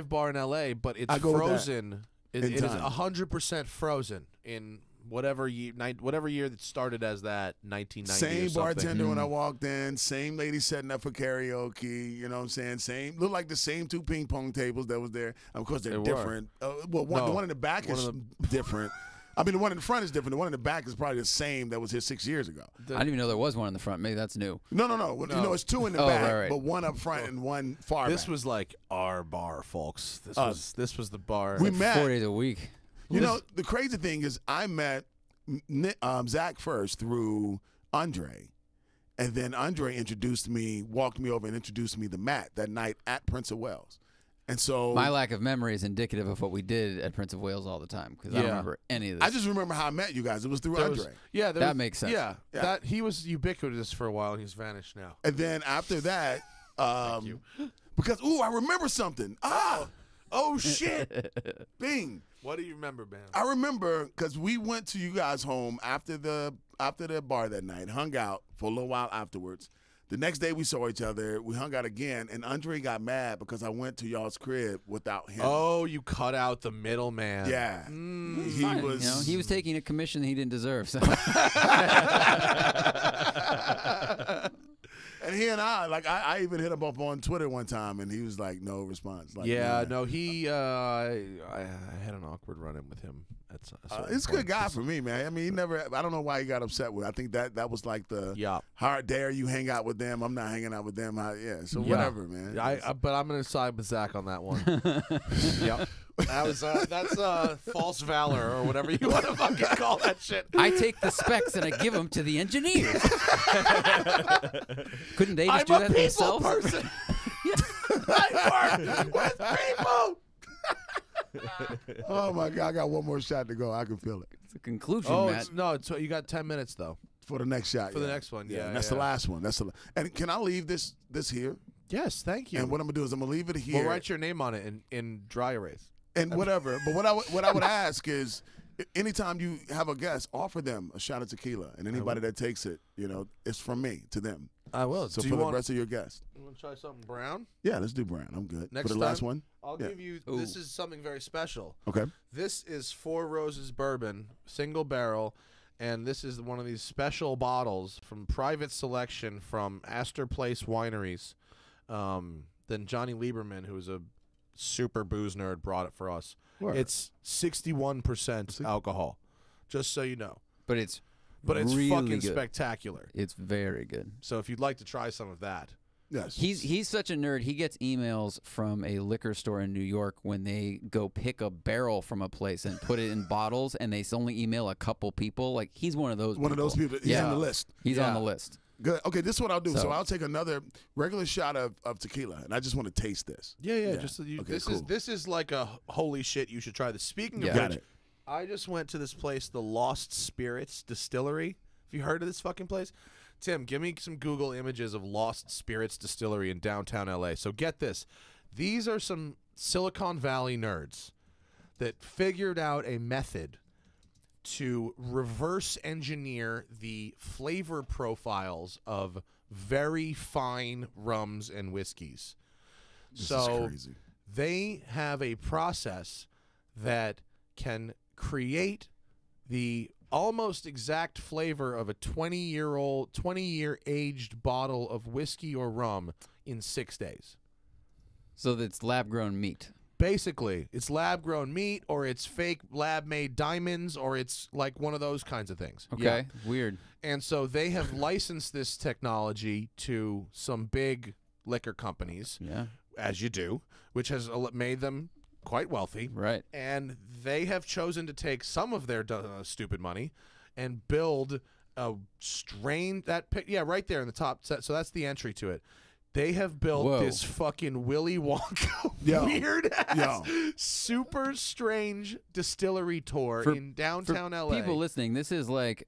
B: bar in LA, but it's frozen. It is 100% frozen in whatever year that started as that 1990.
C: Same
B: or something.
C: bartender when I walked in, same lady setting up for karaoke. You know what I'm saying? Look like the same two ping pong tables that was there. Of course, they're different. The one in the back is different. I mean, the one in the front is different. The one in the back is probably the same that was here 6 years ago.
D: I didn't even know there was one in the front. Maybe that's new.
C: No. You know, it's two in the back,
D: right.
C: but one up front and one far back.
B: This was like our bar, folks. This was the bar.
C: We met
D: 4 days a week.
C: You know, the crazy thing is I met Zach first through Andre. And then Andre walked me over and introduced me to Matt that night at Prince of Wales. And so
D: My lack of memory is indicative of what we did at Prince of Wales all the time because I don't remember any of this.
C: I just remember how I met you guys. It was through Andre.
D: That makes sense.
B: Yeah, that he was ubiquitous for a while and he's vanished now.
C: And then after that, because I remember something. Oh shit. Bing.
B: What do you remember, Bam?
C: I remember because we went to you guys' home after the bar that night, hung out for a little while afterwards. The next day we saw each other. We hung out again, and Andre got mad because I went to y'all's crib without him.
B: Oh, you cut out the middleman.
C: Yeah.
D: He was taking a commission he didn't deserve. So.
C: And he and I even hit him up on Twitter one time, and he was like, no response. Like,
B: I had an awkward run-in with him.
C: He's a good guy for me, man. I mean, I don't know why he got upset with it. I think that was like how dare you hang out with them? I'm not hanging out with them. Whatever, man.
B: But I'm going to side with Zach on that one. Yep. That's false valor or whatever you want to fucking call that shit.
D: I take the specs and I give them to the engineers. Couldn't they just do that themselves?
C: I'm a people person. I work with people. Oh my God! I got one more shot to go. I can feel it.
D: It's a conclusion, Matt.
B: You got 10 minutes though
C: for the next shot.
B: For the next one, yeah.
C: That's the last one. And can I leave this here?
B: Yes, thank you.
C: And what I'm gonna do is I'm gonna leave it here.
B: We'll write your name on it in dry erase
C: and whatever. But what I would ask is, anytime you have a guest, offer them a shot of tequila, and anybody that takes it, it's from me to them.
B: I will.
C: So for the rest of your guests.
B: You want to try something brown?
C: Yeah, let's do brown. I'm good.
B: Next
C: for the last one,
B: I'll give you. This is something very special.
C: Okay.
B: This is Four Roses bourbon, single barrel, and this is one of these special bottles from private selection from Astor Place Wineries. Then Johnny Lieberman, who is a super booze nerd, brought it for us.
C: Word.
B: It's 61% alcohol, just so you know.
D: But it's
B: really fucking
D: good.
B: Spectacular.
D: It's very good.
B: So if you'd like to try some of that.
C: Yes.
D: He's such a nerd. He gets emails from a liquor store in New York when they go pick a barrel from a place and put it in bottles, and they only email a couple people. Like, he's one of those people.
C: One of those people. He's on the list.
D: He's on the list.
C: Good. Okay, this is what I'll do. So I'll take another regular shot of tequila, and I just want to taste this.
B: Yeah. Just this is like a holy shit. You should try this. Speaking of which, I just went to this place, the Lost Spirits Distillery. Have you heard of this fucking place? Tim, give me some Google images of Lost Spirits Distillery in downtown LA. So get this. These are some Silicon Valley nerds that figured out a method to reverse engineer the flavor profiles of very fine rums and whiskeys.
C: This is crazy.
B: They have a process that can create the almost exact flavor of a 20-year aged bottle of whiskey or rum in 6 days.
D: So that's lab-grown meat.
B: Basically, it's lab-grown meat, or it's fake lab-made diamonds, or it's like one of those kinds of things.
D: Okay,
B: Yeah.
D: weird.
B: And so they have licensed this technology to some big liquor companies,
D: Yeah.
B: as you do, which has made them quite wealthy.
D: Right.
B: And they have chosen to take some of their stupid money and build a strain right there in the top set. So that's the entry to it. They have built this fucking Willy Wonka weird ass, super strange distillery tour in downtown LA.
D: People listening, this is like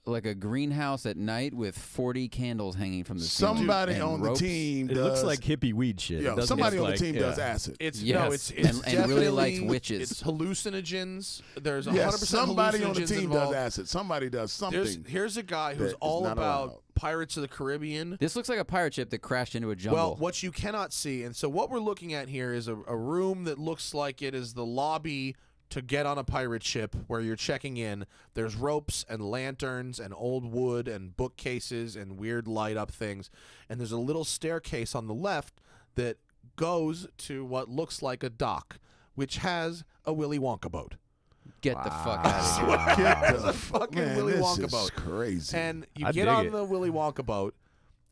D: a greenhouse at night with 40 candles hanging from the ceiling.
C: Somebody
D: and
C: on
D: ropes.
C: the team does.
A: It looks like hippie weed shit.
C: Yo, somebody on the team does acid.
B: It's
D: Yes.
B: it's
D: And really likes witches.
B: It's hallucinogens. There's 100%
C: somebody on the
B: hallucinogens
C: team
B: involved.
C: does acid. Somebody does something.
B: Here's a guy who's
C: that is
B: all
C: not
B: about
C: allowed.
B: Pirates of the Caribbean.
D: This looks like a pirate ship that crashed into a jungle.
B: Well, what you cannot see, and so what we're looking at here is a room that looks like it is the lobby to get on a pirate ship where you're checking in. There's ropes and lanterns and old wood and bookcases and weird light up things. And there's a little staircase on the left that goes to what looks like a dock, which has a Willy Wonka boat.
D: Get the fuck out of here.
B: There's a fucking Willy Wonka boat.
C: Crazy.
B: And you
A: I
B: get
A: dig
B: on
A: it.
B: the Willy Wonka boat,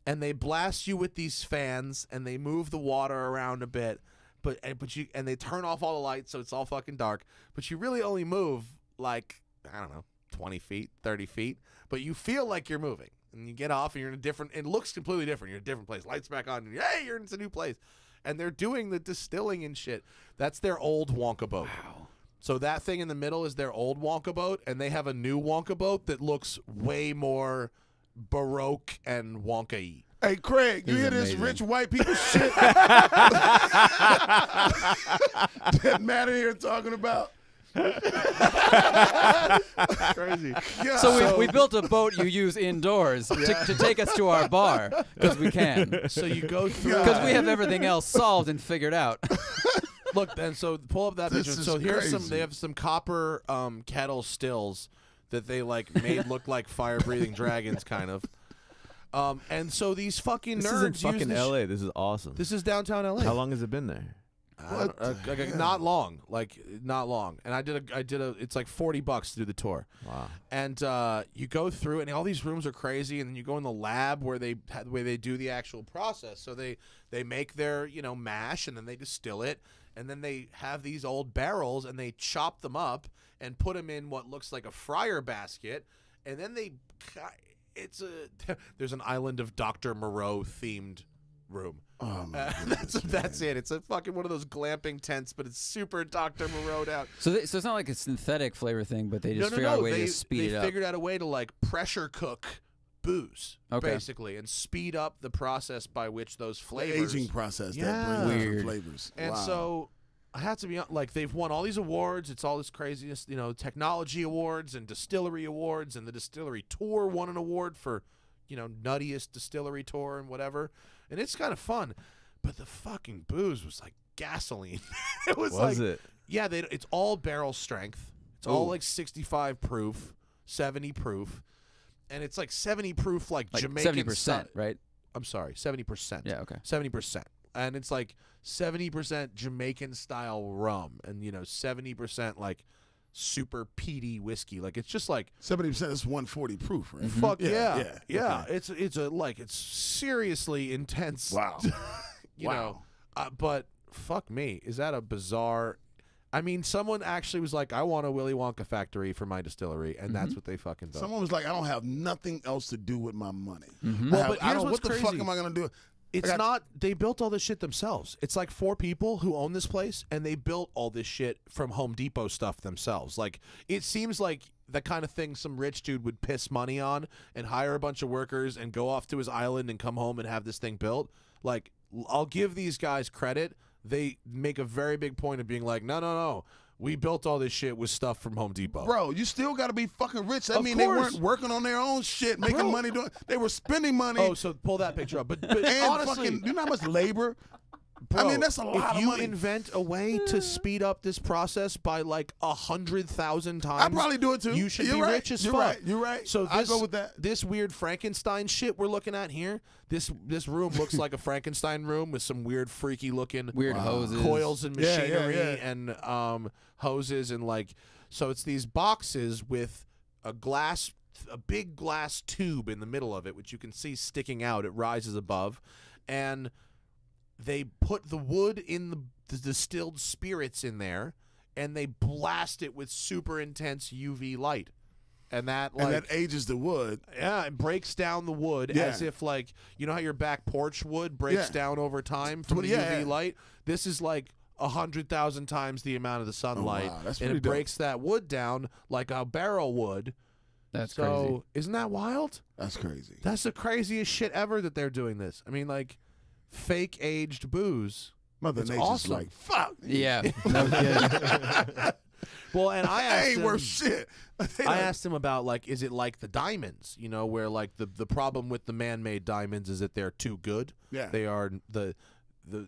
B: and they blast you with these fans, and they move the water around a bit, but they turn off all the lights, so it's all fucking dark. But you really only move like, I don't know, 20 feet, 30 feet, but you feel like you're moving. And you get off, and you're in a different. It looks completely different. You're in a different place. Lights back on. And hey, you're in a new place. And they're doing the distilling and shit. That's their old Wonka boat.
D: Wow.
B: So that thing in the middle is their old Wonka boat, and they have a new Wonka boat that looks way more Baroque and Wonka-y.
C: Hey, Craig, you
D: This is
C: hear this
D: amazing.
C: rich white people shit that Matt in here talking about?
B: Crazy.
C: Yeah.
D: So we built a boat you use indoors to take us to our bar because we can.
B: So you go through.
D: Because we have everything else solved and figured out.
B: Look, and so pull up that
C: This
B: picture.
C: is
B: So here's some.
C: crazy.
B: They have some copper kettle stills that they made look like fire-breathing dragons, kind of. And so these fucking
A: This
B: nerds
A: is in
B: use
A: fucking
B: this
A: LA. This is awesome.
B: This is downtown LA.
A: How long has it been there?
B: Not long, not long. And I did a. It's like $40 to do the tour.
A: Wow.
B: And you go through, and all these rooms are crazy. And then you go in the lab where they do the actual process. So they make their mash, and then they distill it, and then they have these old barrels, and they chop them up and put them in what looks like a fryer basket, and then there's an Island of Dr. Moreau themed room.
C: Oh, my
B: That's it. It's a fucking one of those glamping tents, but it's super Dr. Moreau'd out.
D: So it's not like a synthetic flavor thing, but they just figured out a way to speed it up.
B: They figured out a way to pressure cook booze, basically, and speed up the process by which those flavors.
C: aging process
B: Yeah.
C: that brings
D: Weird.
C: different flavors.
B: And
C: Wow.
B: so I have to be they've won all these awards. It's all this craziness, technology awards and distillery awards, and the distillery tour won an award for, nuttiest distillery tour and whatever. And it's kind of fun, but the fucking booze was like gasoline. It was
A: it?
B: Yeah, it's all barrel strength. It's all like 65 proof, 70 proof, and it's like 70 proof, like Jamaican
D: 70%, right?
B: I'm sorry, 70%.
D: Yeah, okay.
B: 70%. And it's like 70% Jamaican style rum, and 70% like super peaty whiskey. Like it's just like
C: 70% is 140 proof, right?
B: fuck yeah.
C: Okay.
B: It's seriously intense.
C: Wow.
B: know. But fuck me, is that a bizarre? I mean, someone actually was like, "I want a Willy Wonka factory for my distillery," and that's what they fucking built.
C: Someone was like, I don't have nothing else to do with my money.
B: Well, but
C: I
B: here's
C: don't.
B: what's
C: What the fuck
B: crazy.
C: am I gonna do?
B: It's not. They built all this shit themselves. It's like 4 people who own this place, and they built all this shit from Home Depot stuff themselves. Like, it seems like the kind of thing some rich dude would piss money on and hire a bunch of workers and go off to his island and come home and have this thing built. Like, I'll give these guys credit. They make a very big point of being like, no. we built all this shit with stuff from Home Depot.
C: Bro, you still got to be fucking rich. I mean,
B: course.
C: they weren't working on their own shit, making money doing. They were spending money.
B: Oh, so pull that picture up. But
C: and
B: honestly,
C: fucking, you know how much labor?
B: bro,
C: I mean, that's a lot of
B: if
C: money.
B: you invent a way to speed up this process by like 100,000 times,
C: I'd probably do it too.
B: You should
C: You're
B: be
C: right.
B: rich as
C: You're
B: fuck.
C: right. You're right.
B: So
C: I go with that.
B: This weird Frankenstein shit we're looking at here. This room looks like a Frankenstein room with some weird, freaky looking
D: hoses,
B: coils and machinery
C: yeah.
B: and hoses and like. So it's these boxes with a big glass tube in the middle of it, which you can see sticking out. It rises above, and they put the wood in the distilled spirits in there, and they blast it with super intense UV light. And that
C: ages the wood.
B: Yeah, it breaks down the wood as if like, you know how your back porch wood breaks down over time from the UV light? This is like 100,000 times the amount of the sunlight.
C: Oh, wow. That's
B: and it
C: pretty dope.
B: breaks that wood down like a barrel would.
D: That's
B: so
D: crazy.
B: Isn't that wild?
C: That's crazy.
B: That's the craziest shit ever that they're doing this. I mean, like, fake aged booze.
C: Mother
B: It's
C: Nature's
B: awesome.
C: like, fuck.
D: Yeah. No kidding.
B: Well, and I asked
C: ain't
B: him,
C: worth shit.
B: I asked him about, like, is it like the diamonds? You know, where, like, the problem with the man-made diamonds is that they're too good.
C: Yeah.
B: They are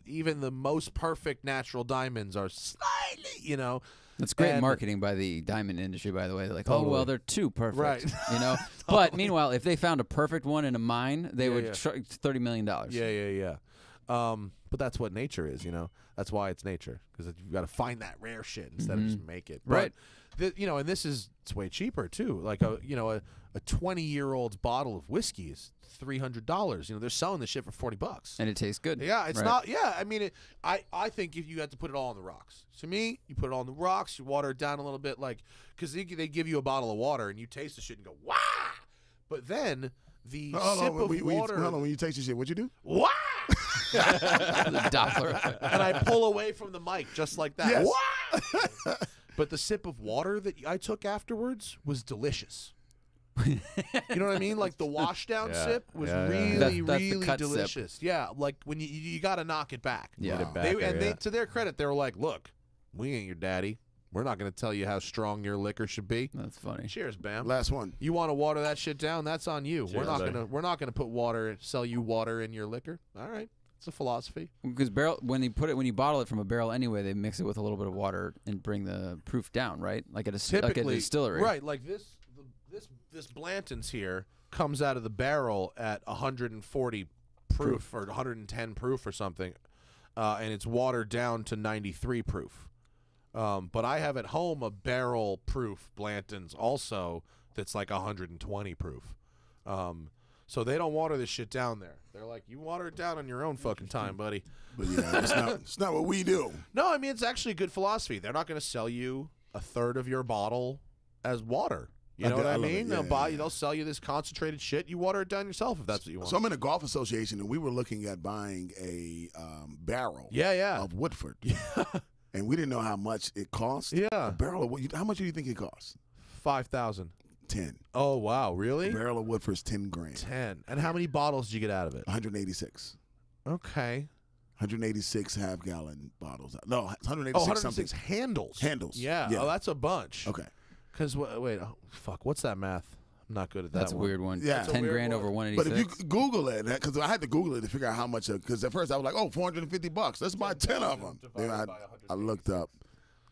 B: even the most perfect natural diamonds are slightly, you know.
D: That's great
B: And-
D: marketing by the diamond industry, by the way. They're like,
B: Totally.
D: oh, well, they're too perfect.
B: Right.
D: You know? But meanwhile, if they found a perfect one in a mine, they would $30 million.
B: Yeah. But that's what nature is, you know. That's why it's nature, because you've got to find that rare shit instead of just make it.
D: Right.
B: But, you know, and it's way cheaper too. Like a 20-year-old bottle of whiskey is $300. You know, they're selling this shit for $40.
D: And it tastes good.
B: Yeah, it's
D: Right.
B: not. Yeah, I mean, I think if you had to put it all on the rocks. To me, you put it all on the rocks, you water it down a little bit, like, because they give you a bottle of water and you taste the shit and go, wow. But then the sip of water.
C: Hold on, when you taste the shit, what'd you do?
B: Wow.
D: The Doppler effect.
B: And I pull away from the mic just like that.
C: Yes.
B: Wow. But the sip of water that I took afterwards was delicious. You know what I mean? Like the washdown sip was really,
D: That's the
B: really
D: cut sip.
B: delicious. Yeah, like when you got to knock it back.
D: Yeah.
A: Get it back there,
B: They, to their credit, they were like, "Look, we ain't your daddy. We're not going to tell you how strong your liquor should be."
D: That's funny.
B: Cheers, Bam.
C: Last one.
B: You want to water that shit down? That's on you.
A: Cheers, buddy.
B: We're not gonna sell you water in your liquor. All right, it's a philosophy.
D: Because when you bottle it from a barrel anyway, they mix it with a little bit of water and bring the proof down, right? Like at a distillery.
B: Right, like this Blanton's here comes out of the barrel at 140 proof or 110 proof or something, and it's watered down to 93 proof. But I have at home a barrel proof Blanton's also that's like 120 proof. So they don't water this shit down there. They're like, you water it down on your own fucking time, buddy.
C: But yeah, it's not what we do.
B: No, I mean, it's actually a good philosophy. They're not going to sell you a third of your bottle as water. You know what I mean? They'll sell you this concentrated shit. You water it down yourself if that's what you want.
C: So I'm in a golf association, and we were looking at buying a barrel of Woodford.
B: Yeah.
C: And we didn't know how much it cost.
B: Yeah.
C: A barrel of Woodford. How much do you think it costs?
B: 5,000.
C: 10.
B: Oh, wow. Really?
C: A barrel of Woodford's 10 grand.
B: 10. And how many bottles did you get out of it?
C: 186.
B: Okay.
C: 186 half-gallon bottles. No, 186
B: 186
C: something.
B: handles.
C: Handles.
B: Yeah.
C: Yeah.
B: Oh, that's a bunch.
C: Okay.
B: Because, wait, fuck. What's that math? I'm not good at that
D: That's a
B: one.
D: weird one.
C: Yeah. That's
B: a
D: 10
B: weird
D: grand
B: one.
D: over
C: But
D: 186.
C: if you Google it, because I had to Google it to figure out how much, because at first I was like, oh, $450. Let's buy 10 of them. Then I looked up.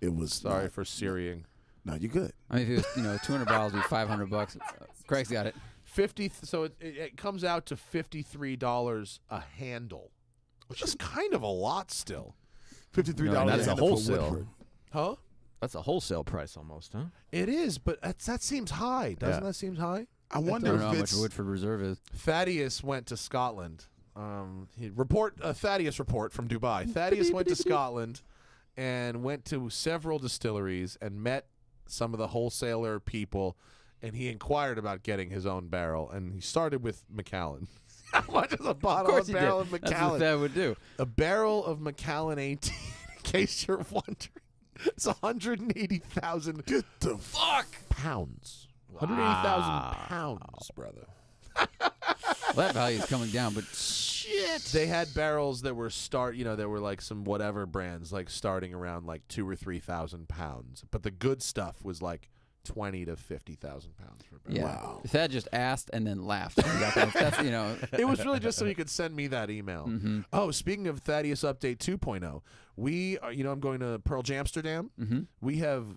C: It was
B: Sorry for Syrian.
C: No, you're good.
D: I mean, if it was 200 bottles, would be $500. Craig's got it.
B: 50. So it comes out to $53 a handle, which is kind of a lot still.
C: $53
D: No,
A: that's a
C: handle for
A: wholesale.
C: Woodford.
B: Huh?
A: That's a wholesale price almost, huh?
B: It is, but that seems high. Doesn't that seem high?
C: I
D: I
C: wonder
D: don't know how
C: if
D: much
C: it's
D: Woodford Reserve is.
B: Thaddeus went to Scotland. Thaddeus report from Dubai. Thaddeus went to Scotland and went to several distilleries and met some of the wholesaler people, and he inquired about getting his own barrel. And he started with Macallan. How much is a
D: Of
B: bottle
D: course
B: of
D: he
B: barrel
D: did.
B: of
D: That's what
B: Macallan?
D: Thad would do.
B: A barrel of Macallan 18, in case you're wondering. It's 180,000
C: get the fuck.
B: pounds. 180,000 pounds, brother.
D: Well, that value is coming down, but
C: shit.
B: They had barrels that were there were like some whatever brands like starting around like 2,000 or 3,000 pounds, but the good stuff was like 20 to 50,000 pounds per barrel.
D: Yeah.
C: Wow.
D: Thad just asked and then laughed. That's
B: It was really just so you could send me that email.
D: Mm-hmm.
B: Oh, speaking of Thaddeus Update 2.0, we are, I'm going to Pearl Jamsterdam.
D: Mm-hmm.
B: We have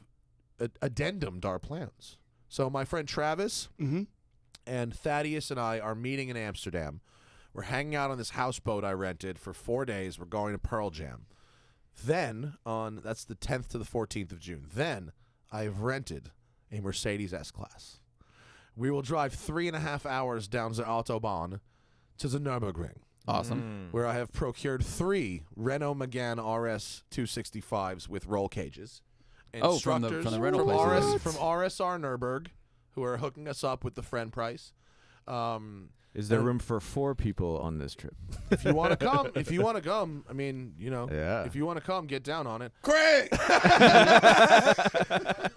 B: addendumed our plans. So my friend Travis and Thaddeus and I are meeting in Amsterdam. We're hanging out on this houseboat I rented for 4 days. We're going to Pearl Jam. Then that's the 10th to the 14th of June. Then I've rented a Mercedes S-Class. We will drive 3.5 hours down the Autobahn to the Nürburgring.
D: Awesome.
B: Where I have procured 3 Renault Megane RS 265s with roll cages.
D: Oh, from the rental places.
B: From RSR Nürburg, who are hooking us up with the friend price.
A: Is there room for 4 people on this trip?
B: If you want to come, I mean,
A: Yeah.
B: if you want to come, get down on it.
C: Craig.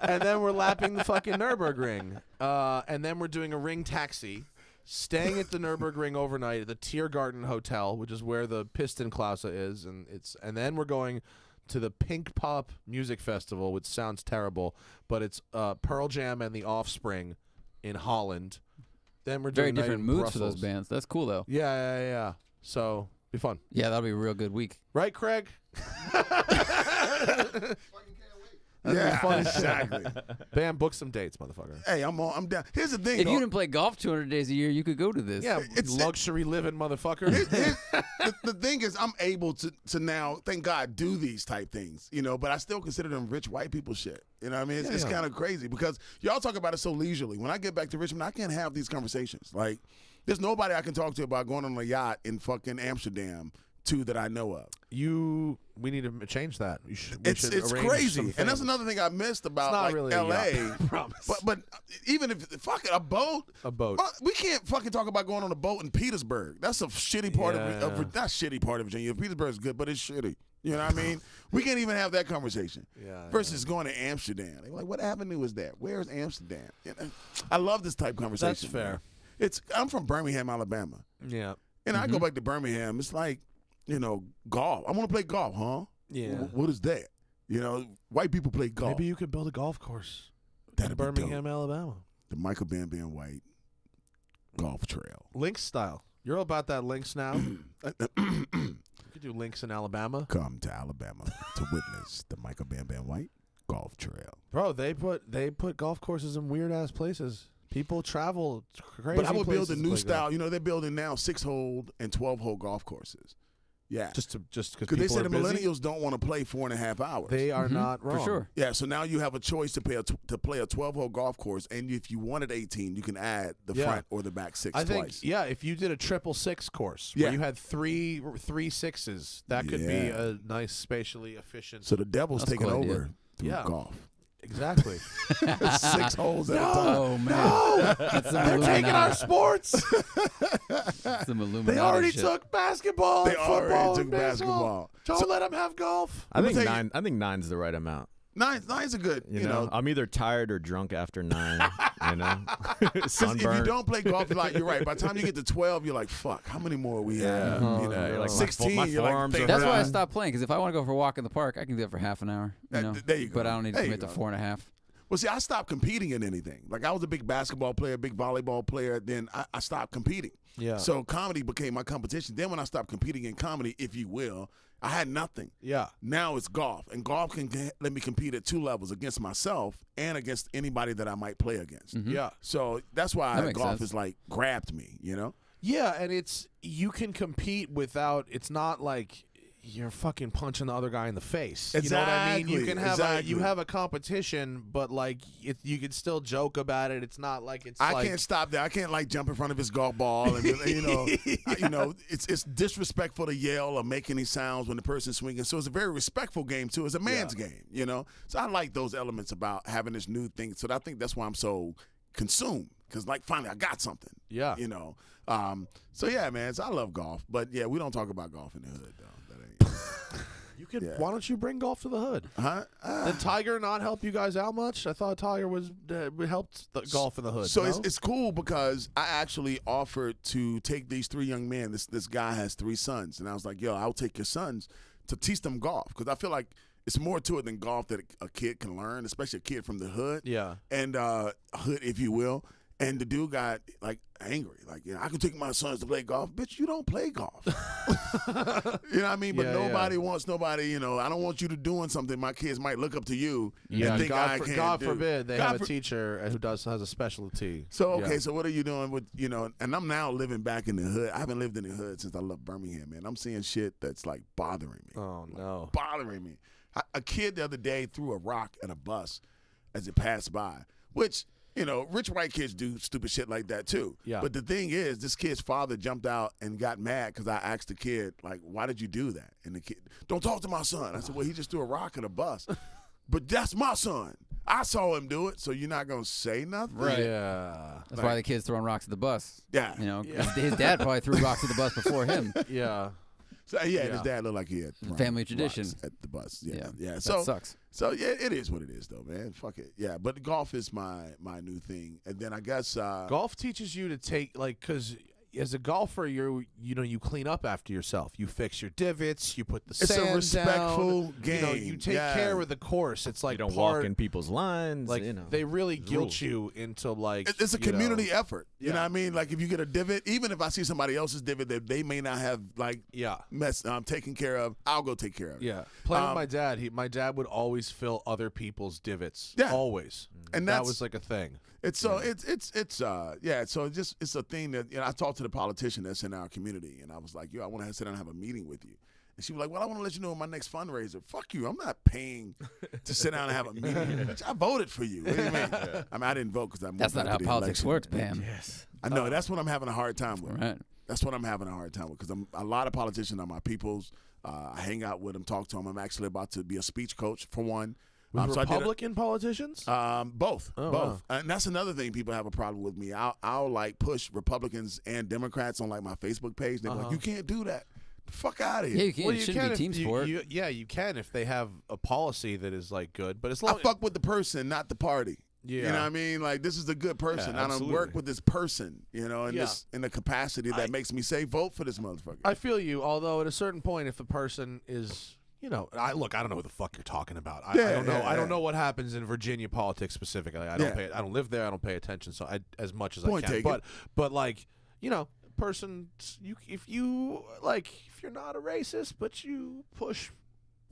B: And then we're lapping the fucking Nürburgring. And then we're doing a ring taxi, staying at the Nürburgring overnight at the Tiergarten Hotel, which is where the Piston Klause is, and then we're going to the Pink Pop Music Festival, which sounds terrible, but it's Pearl Jam and the Offspring in Holland. Then we're
D: Very
B: doing
D: different moods for those bands. That's cool, though.
B: Yeah. So, be fun.
D: Yeah, that'll be a real good week.
B: Right, Craig?
C: Yeah, fun. Exactly.
B: Bam, book some dates, motherfucker.
C: Hey, I'm down. Here's the thing,
D: If
C: though.
D: you didn't play golf 200 days a year, you could go to this.
B: Yeah,
C: It's
B: luxury living, motherfucker.
C: the thing is, I'm able to now, thank God, do these type things, but I still consider them rich white people shit. You know what I mean? It's kind of crazy because y'all talk about it so leisurely. When I get back to Richmond, I can't have these conversations. Like, there's nobody I can talk to about going on a yacht in fucking Amsterdam, that I know of.
B: We need to change that. It's
C: crazy, and that's another thing I missed about
B: not
C: like
B: really
C: L.A.
B: I promise.
C: But even if fucking a boat,
B: boat.
C: We can't fucking talk about going on a boat in Petersburg. That's a shitty part of not shitty part of Virginia. Petersburg is good, but it's shitty. You know what I mean? We can't even have that conversation. Versus going to Amsterdam. They're like, what avenue is that? Where's Amsterdam? I love this type of conversation.
B: That's fair.
C: I'm from Birmingham, Alabama.
B: Yeah.
C: And I go back to Birmingham. It's like, golf. I want to play golf, huh?
B: Yeah.
C: What is that? White people play golf.
B: Maybe you could build a golf course
C: That'd
B: in
C: be
B: Birmingham,
C: dope.
B: Alabama.
C: The Michael Bam Bam White golf trail.
B: Links style. You're all about that links now. You could do links in Alabama.
C: Come to Alabama to witness the Michael Bam Bam White golf trail.
B: Bro, they put golf courses in weird ass places. People travel crazy.
C: But I would build a
B: places
C: new
B: like
C: style. They're building now 6-hole and 12-hole golf courses. Yeah.
B: Just because
C: they say the
B: busy.
C: millennials don't want to play 4.5 hours.
B: They are not wrong.
D: For sure.
C: Yeah, so now you have a choice to play a 12-hole golf course, and if you wanted 18, you can add the front or the back 6
B: I think,
C: twice.
B: if you did a 666 course where you had three sixes, that could be a nice spatially efficient.
C: So the devil's
D: That's a
C: taking
D: cool
C: over
D: idea.
C: through golf.
B: Exactly.
C: 6 holes at a time.
D: Oh, man. That's some
B: They're taking our
D: Illuminati.
B: sports.
D: Some Illuminati
B: They already
D: shit.
B: took basketball.
C: They
B: and football
C: already took
B: and baseball.
C: basketball.
B: Don't let them have golf.
A: I think
C: tell you-
A: 9. I think 9's the right amount.
C: Nine's a good,
A: You know, I'm either tired or drunk after 9. You know,
C: Because if you
A: sunburned.
C: don't play golf, you're right. By the time you get to 12, you're like, fuck, how many more we have?
A: Yeah, you're like,
C: 16,
A: my
C: you're like,
A: forearms
C: thinking
A: are
D: That's why I
C: about it.
D: stopped playing, because if I want to go for a walk in the park, I can do it for half an hour.
C: There you go.
D: But I don't need to
C: There you
D: commit to
C: go.
D: 4.5.
C: Well, see, I stopped competing in anything. Like, I was a big basketball player, big volleyball player. Then I stopped competing.
B: Yeah.
C: So comedy became my competition. Then when I stopped competing in comedy, if you will, I had nothing.
B: Yeah.
C: Now it's golf. And golf can let me compete at 2 levels, against myself and against anybody that I might play against.
B: Yeah.
C: So that's why
D: That makes
C: golf
D: sense.
C: is like grabbed me,
B: Yeah, and you can compete without. It's not like you're fucking punching the other guy in the face. You know what I mean? You
C: Exactly,
B: can have
C: exactly.
B: you have a competition, but like you can still joke about it. It's not like it's.
C: I
B: like,
C: can't stop that. I can't like jump in front of his golf ball, and it's disrespectful to yell or make any sounds when the person's swinging. So it's a very respectful game too. It's a man's game, So I like those elements about having this new thing. So I think that's why I'm so consumed, because like finally I got something.
B: Yeah.
C: So yeah, man. So I love golf, but yeah, we don't talk about golf in the hood though. That ain't.
B: You could.
C: Yeah.
B: Why don't you bring golf to the hood?
C: Huh?
B: Did Tiger not help you guys out much? I thought Tiger was helped the golf in the hood.
C: So
B: no?
C: it's cool because I actually offered to take these 3 young men. This guy has 3 sons, and I was like, yo, I'll take your sons to teach them golf because I feel like it's more to it than golf that a kid can learn, especially a kid from the hood.
B: Yeah.
C: And hood, if you will. And the dude got like angry, like, I can take my sons to play golf. Bitch, you don't play golf. You know what I mean? But nobody wants nobody. I don't want you to doing something my kids might look up to you.
B: Yeah.
C: And think
B: God
C: do.
B: forbid they have a teacher who has a specialty.
C: So okay, so what are you doing with And I'm now living back in the hood. I haven't lived in the hood since I left Birmingham, man. I'm seeing shit that's like bothering me.
B: Oh no,
C: bothering me. A kid the other day threw a rock at a bus as it passed by, which. Rich white kids do stupid shit like that too.
B: Yeah.
C: But the thing is, this kid's father jumped out and got mad because I asked the kid, like, why did you do that? And the kid, don't talk to my son. I said, well, he just threw a rock at a bus. But that's my son. I saw him do it, so you're not going to say nothing?
D: Right.
B: Yeah.
D: That's why the kid's throwing rocks at the bus.
C: Yeah.
D: His dad probably threw rocks at the bus before him.
B: Yeah.
C: So, and his dad looked like he had
D: family tradition
C: at the bus. Yeah.
D: That
C: So
D: sucks.
C: So yeah, it is what it is, though, man. Fuck it. Yeah, but golf is my new thing, and then I guess
B: golf teaches you to take because as a golfer, you clean up after yourself. You fix your divots. You put the
C: it's
B: sand
C: a respectful
B: down.
C: game.
B: You take care of the course. It's like
A: you don't walk in people's lines.
B: Like they really guilt
A: rules.
B: you into like
C: it's a community effort. You know what I mean? Like if you get a divot, even if I see somebody else's divot that they may not have taken care of, I'll go take care of it.
B: Yeah. Playing with my dad, my dad would always fill other people's divots.
C: Yeah.
B: Always.
C: And
B: that was like a thing.
C: It's so it's a thing that I talked to the politician that's in our community, and I was like, yo, I want to sit down and have a meeting with you. And she was like, well, I want to let you know my next fundraiser. Fuck you. I'm not paying to sit down and have a meeting. Bitch, I voted for you. What do you mean? I mean, I didn't vote because
D: that's not how politics works, Pam.
A: Yes.
C: I know. That's what I'm having a hard time with.
D: Right.
C: That's what I'm having a hard time with because a lot of politicians are my peoples. I hang out with them, talk to them. I'm actually about to be a speech coach for one.
B: Republican politicians?
C: Both.
B: Oh,
C: both.
B: wow.
C: And that's another thing people have a problem with me. I'll like push Republicans and Democrats on like my Facebook page. They're like, you can't do that. The fuck out of here.
D: Yeah, you can't.
B: Well,
D: it
B: you
D: shouldn't
B: can
D: be team sport.
B: You can if they have a policy that is like good, but as
C: I
B: long
C: fuck with the person, not the party.
B: Yeah.
C: You know what I mean? Like this is a good person.
A: Yeah,
C: I don't work with this person, in the capacity that makes me say vote for this motherfucker.
B: I feel you, although at a certain point if the person is I don't know what the fuck you're talking about. I don't know. I don't know what happens in Virginia politics specifically. I don't live there. I don't pay attention so as much as
C: Point
B: I can.
C: taken.
B: But like, person if you're not a racist, but if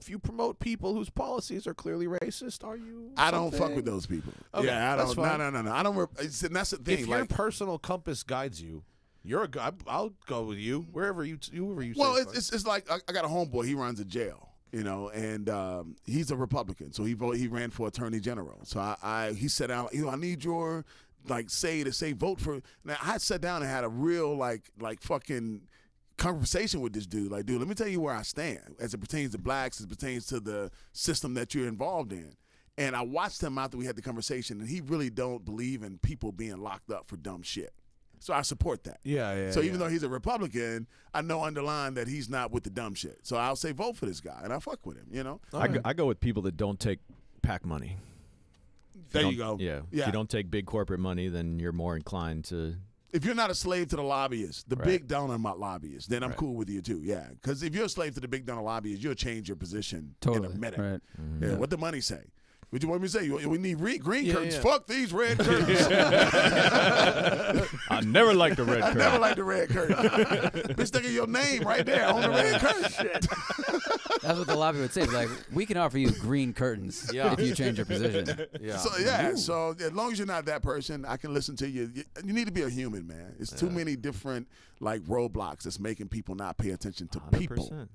B: you promote people whose policies are clearly racist, are you?
C: I don't fuck with those people.
B: Okay,
C: yeah, I
B: that's
C: don't.
B: fine.
C: No. I don't. And that's the thing.
B: If your personal compass guides you, you're a guy. I'll go with you wherever you.
C: Well,
B: say
C: it's like I got a homeboy. He runs a jail. And he's a Republican, so he ran for attorney general. So he said out, I need your say vote for. Now I sat down and had a real like fucking conversation with this dude. Like, dude, let me tell you where I stand as it pertains to blacks, as it pertains to the system that you're involved in. And I watched him after we had the conversation, and he really don't believe in people being locked up for dumb shit. So I support that.
B: Yeah.
C: So even though he's a Republican, I know underlying that he's not with the dumb shit. So I'll say vote for this guy, and I fuck with him.
A: I go with people that don't take PAC money.
C: There you go.
A: Yeah. If you don't take big corporate money, then you're more inclined to.
C: If you're not a slave to the lobbyists, the big donor lobbyists, then I'm cool with you too. Yeah, because if you're a slave to the big donor lobbyists, you'll change your position in a minute.
D: Right.
C: Yeah. What the money say? What you want me to say? We need green curtains.
B: Yeah.
C: Fuck these red curtains.
A: I never liked the red curtain.
C: I never liked the red curtain. Bitch, think of your name right there on the red curtain.
D: That's what the lobby would say. Like, we can offer you green curtains if you change your position.
B: Yeah.
C: So as long as you're not that person, I can listen to you. You need to be a human, man. It's too many different roadblocks that's making people not pay attention to
A: 100%.
C: people.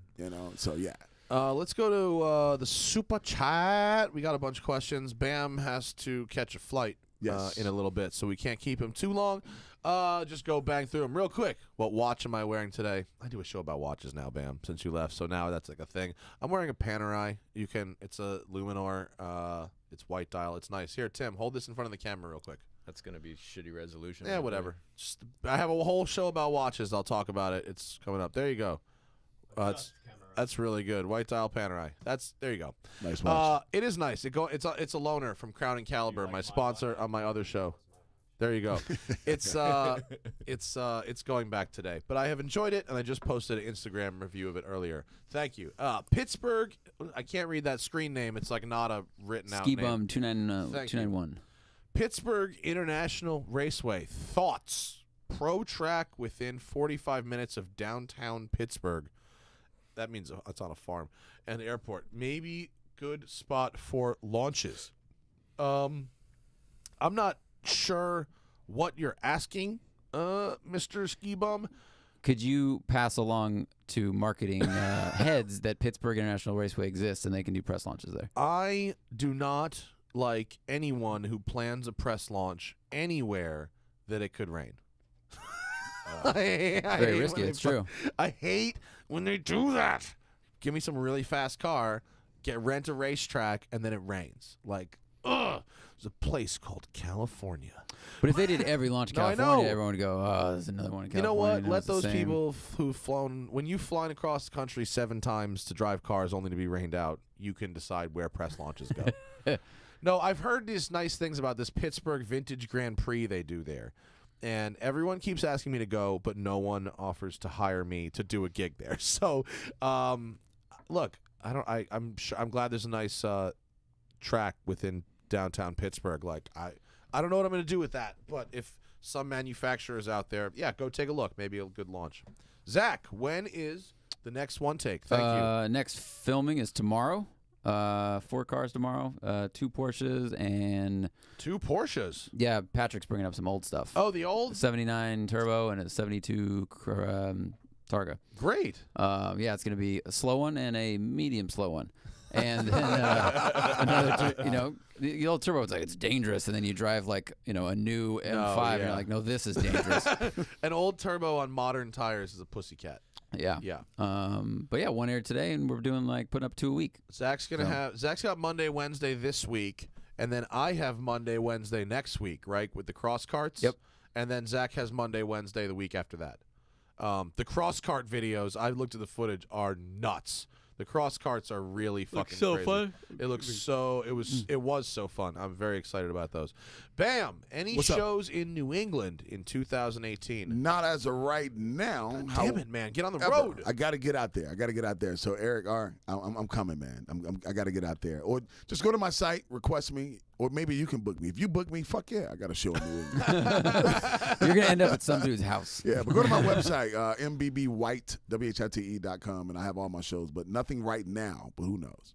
C: So yeah.
B: Let's go to the super chat. We got a bunch of questions. Bam has to catch a flight in a little bit, so we can't keep him too long. Just go bang through them real quick. What watch am I wearing today? I do a show about watches now, Bam, since you left, so now that's like a thing. I'm wearing a Panerai. It's a Luminor. It's white dial. It's nice. Here, Tim, hold this in front of the camera real quick.
A: That's going to be shitty resolution.
B: Yeah, whatever. I have a whole show about watches. I'll talk about it. It's coming up. There you go. It's That's really good. White Dial Panerai. There you go.
C: Nice watch.
B: It is nice. It's a loaner from Crown and Caliber, my sponsor on my other show. There you go. It's going back today, but I have enjoyed it, and I just posted an Instagram review of it earlier. Thank you. Pittsburgh. I can't read that screen name. It's like not a written out name.
D: Ski Bum 291.
B: Pittsburgh International Raceway. Thoughts. Pro track within 45 minutes of downtown Pittsburgh. That means it's on a farm and airport. Maybe good spot for launches. I'm not sure what you're asking, Mr. Ski Bum.
D: Could you pass along to marketing heads that Pittsburgh International Raceway exists and they can do press launches there?
B: I do not like anyone who plans a press launch anywhere that it could rain.
D: Very risky. It's true.
B: I hate when they do that. Give me some really fast car, rent a racetrack, and then it rains. Like, ugh. There's a place called California.
D: But if they did every launch in California, everyone would go, oh, there's another one in California.
B: You know what?
D: No,
B: Let those people who've flown, when you've flown across the country 7 times to drive cars only to be rained out, you can decide where press launches go. No, I've heard these nice things about this Pittsburgh Vintage Grand Prix they do there. And everyone keeps asking me to go, but no one offers to hire me to do a gig there. So, look, I'm glad there's a nice track within downtown Pittsburgh. Like, I don't know what I'm going to do with that, but if some manufacturers out there, yeah, go take a look. Maybe a good launch. Zach, when is the next one take? Thank you.
D: Next filming is tomorrow. 4 cars tomorrow. 2 Porsches and
B: 2 Porsches.
D: Yeah, Patrick's bringing up some old stuff.
B: Oh, the old
D: 79 Turbo and a 72 Targa.
B: Great.
D: Yeah, it's going to be a slow one and a medium slow one. And then another, the old Turbo, it's like, it's dangerous. And then you drive like, a new M5 and you're like, no, this is dangerous.
B: An old Turbo on modern tires is a pussycat.
D: Yeah.
B: Yeah.
D: But yeah, one air today, and we're doing putting up 2 a week.
B: Zach's got Monday, Wednesday this week, and then I have Monday, Wednesday next week, right, with the cross carts.
D: Yep.
B: And then Zach has Monday, Wednesday the week after that. The cross cart videos, I looked at the footage, are nuts. The cross carts are really fucking crazy.
D: Fun.
B: It looks so. It was so fun. I'm very excited about those. Bam! Any
C: What's
B: shows in New England in 2018?
C: Not as of right now.
B: Damn it, man! Get on the road.
C: I got to get out there. So Eric R, I'm coming, man. I got to get out there. Or just go to my site, request me, or maybe you can book me. If you book me, fuck yeah, I got a show in New England.
D: You're gonna end up at some dude's house.
C: Yeah, but go to my website, mbbwhite.com, and I have all my shows. But nothing right now. But who knows?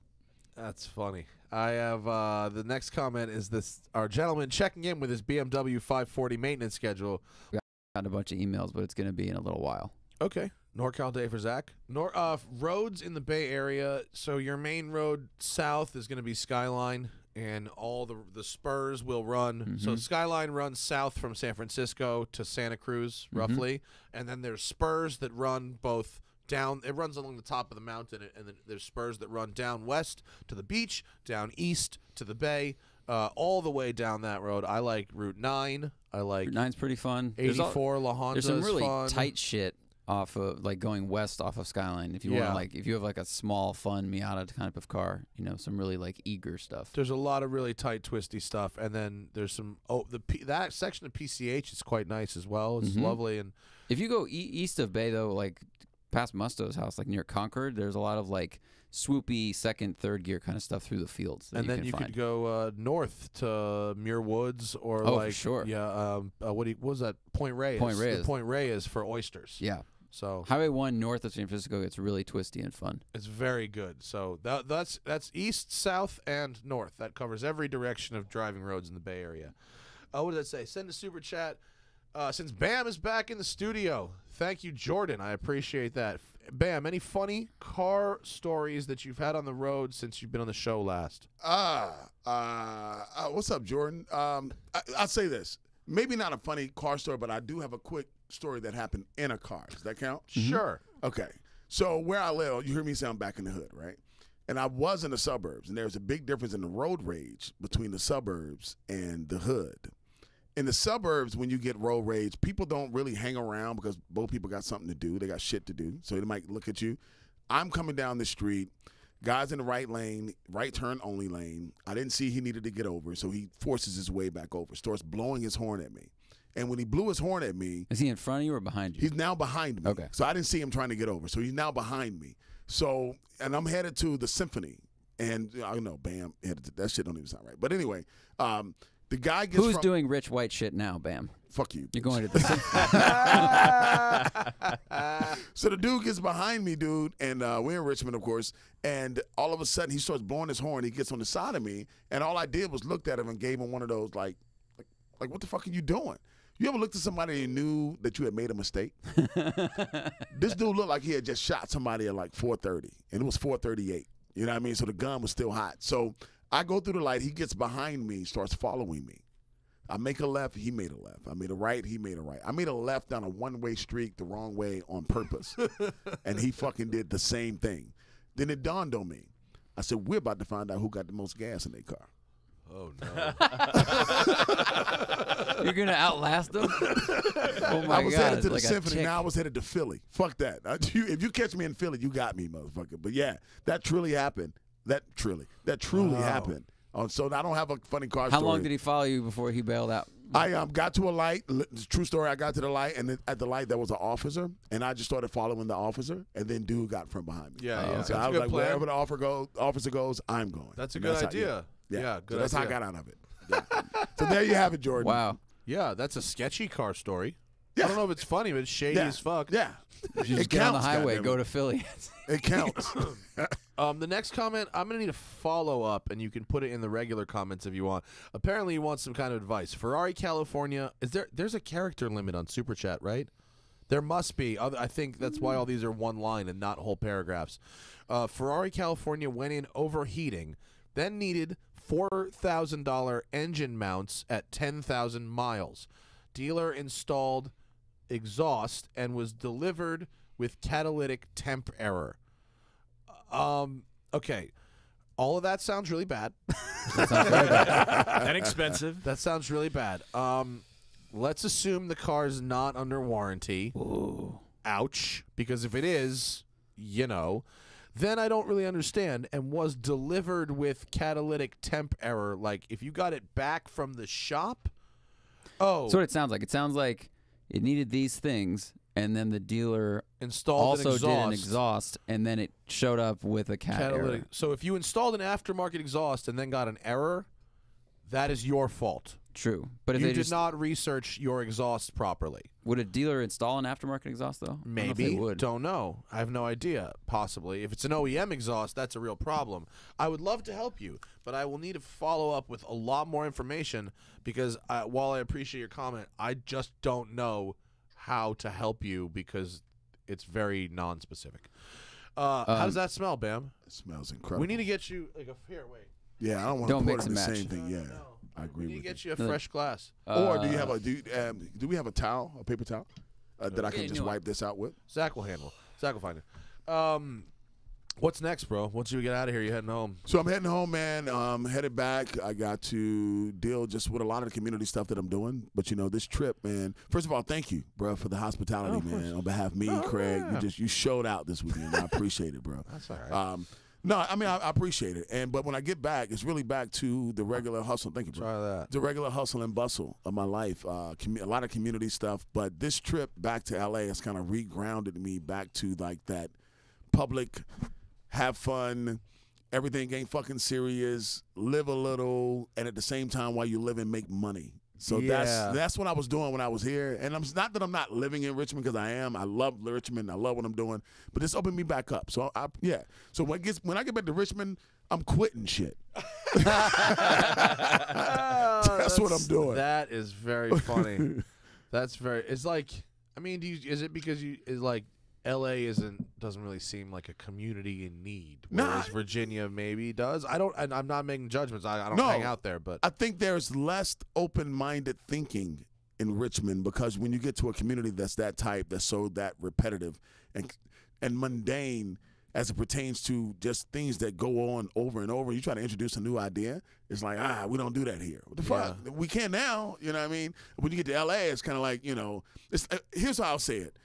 B: That's funny. I have the next comment is this: our gentleman checking in with his BMW 540 maintenance schedule.
D: Got a bunch of emails, but it's going to be in a little while.
B: Okay. NorCal Day for Zach. Roads in the Bay Area. So your main road south is going to be Skyline, and all the spurs will run.
D: Mm-hmm.
B: So Skyline runs south from San Francisco to Santa Cruz, roughly, and then there's spurs that run both down. It runs along the top of the mountain, and then there's spurs that run down west to the beach, down east to the bay, all the way down that road. I like Route 9. I like
D: Route 9's pretty fun.
B: 84 La Honda.
D: There's some really
B: fun.
D: tight shit off of going west off of Skyline. If you want if you have a small fun Miata type of car, some really eager stuff.
B: There's a lot of really tight twisty stuff, and then there's some that section of PCH is quite nice as well. It's lovely. And
D: if you go east of Bay though, past Musto's house, near Concord, there's a lot of swoopy second, third gear kind of stuff through the fields.
B: And then you could go north to Muir Woods or
D: for sure.
B: Yeah. What was that? Point Reyes. Point Reyes for oysters.
D: Yeah.
B: So
D: Highway 1 north of San Francisco gets really twisty and fun.
B: It's very good. So that's east, south, and north. That covers every direction of driving roads in the Bay Area. What does that say? Send a super chat. Since Bam is back in the studio, thank you, Jordan. I appreciate that. Bam, any funny car stories that you've had on the road since you've been on the show last?
C: What's up, Jordan? I'll say this. Maybe not a funny car story, but I do have a quick story that happened in a car. Does that count?
B: Sure.
C: Okay. So where I live, you hear me say I'm back in the hood, right? And I was in the suburbs, and there's a big difference in the road rage between the suburbs and the hood. In the suburbs, when you get road rage, people don't really hang around because both people got something to do. They got shit to do. So they might look at you. I'm coming down the street. Guy's in the right lane, right turn only lane. I didn't see he needed to get over, so he forces his way back over, starts blowing his horn at me. And when he blew his horn at me.
D: Is he in front of you or behind you?
C: He's now behind me.
D: Okay.
C: So I didn't see him trying to get over. So he's now behind me. So, and I'm headed to the Symphony. And I know, bam, that shit don't even sound right. But anyway, the guy gets
D: Who's doing rich white shit now, Bam?
C: Fuck you.
D: You're going to the
C: So the dude gets behind me, dude, and we're in Richmond, of course, and all of a sudden he starts blowing his horn. He gets on the side of me, and all I did was looked at him and gave him one of those, like what the fuck are you doing? You ever looked at somebody and knew that you had made a mistake? This dude looked like he had just shot somebody at like 4:30, and it was 4:38. You know what I mean? So the gun was still hot. So I go through the light. He gets behind me, starts following me. I make a left, he made a left. I made a right, he made a right. I made a left down a one-way street the wrong way on purpose. And he fucking did the same thing. Then it dawned on me. I said, we're about to find out who got the most gas in their car.
B: Oh, no.
D: You're going to outlast them? Oh, my
C: I was
D: God.
C: headed to the
D: Like a
C: Symphony.
D: chick.
C: Now I was headed to Philly. Fuck that. If you catch me in Philly, you got me, motherfucker. But, yeah, that truly happened. That truly happened. So I don't have a funny car story.
D: How long did he follow you before he bailed out?
C: I got to a light. True story. I got to the light, and at the light there was an officer, and I just started following the officer, and then dude got from behind me.
B: Yeah, yeah.
C: So
B: That's
C: I
B: a
C: was
B: good
C: like,
B: plan.
C: wherever the officer goes, I'm going.
B: That's a
C: And
B: good
C: how-
B: idea. Yeah, good
C: So that's how I
B: idea.
C: got out of it. Yeah. So there you have it, Jordan.
D: Wow.
B: Yeah, that's a sketchy car story.
C: Yeah.
B: I don't know if it's funny, but it's shady
C: Yeah.
B: as fuck.
C: Yeah.
D: You just
C: It
D: get on the
C: counts,
D: highway,
C: goddammit.
D: go to Philly.
C: It counts.
B: The next comment, I'm going to need a follow-up, and you can put it in the regular comments if you want. Apparently, you want some kind of advice. Ferrari, California, there's a character limit on Super Chat, right? There must be. I think that's why all these are one line and not whole paragraphs. Ferrari, California went in overheating, then needed $4,000 engine mounts at 10,000 miles. Dealer installed exhaust and was delivered with catalytic temp error. Okay. All of that sounds really bad.
A: And expensive.
B: That sounds really bad. Let's assume the car's not under warranty.
D: Ooh.
B: Ouch. Because if it is, then I don't really understand. And was delivered with catalytic temp error. Like, if you got it back from the shop. Oh.
D: That's what it sounds like. It sounds like it needed these things, and then the dealer
B: installed
D: also did an exhaust, and then it showed up with a
B: catalytic.
D: error.
B: So if you installed an aftermarket exhaust and then got an error, that is your fault.
D: True. But if
B: You
D: they
B: did
D: just,
B: not research your exhaust properly.
D: would a dealer install an aftermarket exhaust, though? I don't know if
B: Maybe.
D: they would.
B: Don't know. I have no idea. Possibly. If it's an OEM exhaust, that's a real problem. I would love to help you, but I will need to follow up with a lot more information because while I appreciate your comment, I just don't know how to help you because it's very non-specific. How does that smell, Bam?
C: It smells incredible.
B: We need to get you like a here. Wait.
C: Yeah, I don't want to
D: Don't
C: pour
D: mix
C: it in the
D: and match.
C: same thing. Yeah,
B: No.
C: I agree
B: We need
C: with
B: to get
C: you.
B: you a fresh glass.
C: Or do you have a do we have a towel, a paper towel, that I
D: Yeah,
C: can just
D: new one.
C: wipe this out with?
B: Zach will handle. Zach will find it. What's next, bro? Once you get out of here, you heading home?
C: So I'm heading home, man. Headed back. I got to deal just with a lot of the community stuff that I'm doing. But this trip, man. First of all, thank you, bro, for the hospitality,
B: of
C: man.
B: course.
C: On behalf of me, Craig, you showed out this weekend. I appreciate it, bro.
B: That's all right.
C: No, I mean I appreciate it. But when I get back, it's really back to the regular hustle. Thank you, bro.
B: Try that.
C: The regular hustle and bustle of my life. A lot of community stuff. But this trip back to LA has kind of regrounded me back to like that public. Have fun, everything ain't fucking serious, live a little, and at the same time while you live and make money. So
B: Yeah.
C: that's what I was doing when I was here. And I'm not that I'm not living in Richmond because I am. I love Richmond. I love what I'm doing. But this opened me back up. So yeah. So when I get back to Richmond, I'm quitting shit. That's what I'm doing.
B: That is very funny. It's like, I mean, is it because LA doesn't really seem like a community in need, whereas Virginia maybe does. I'm not making judgments. I don't hang out there, but
C: I think there's less open-minded thinking in Richmond because when you get to a community that's that type, that's so that repetitive and mundane as it pertains to just things that go on over and over, you try to introduce a new idea, it's like, we don't do that here. What the fuck? We can now, you know what I mean? When you get to LA, it's kind of like, here's how I'll say it.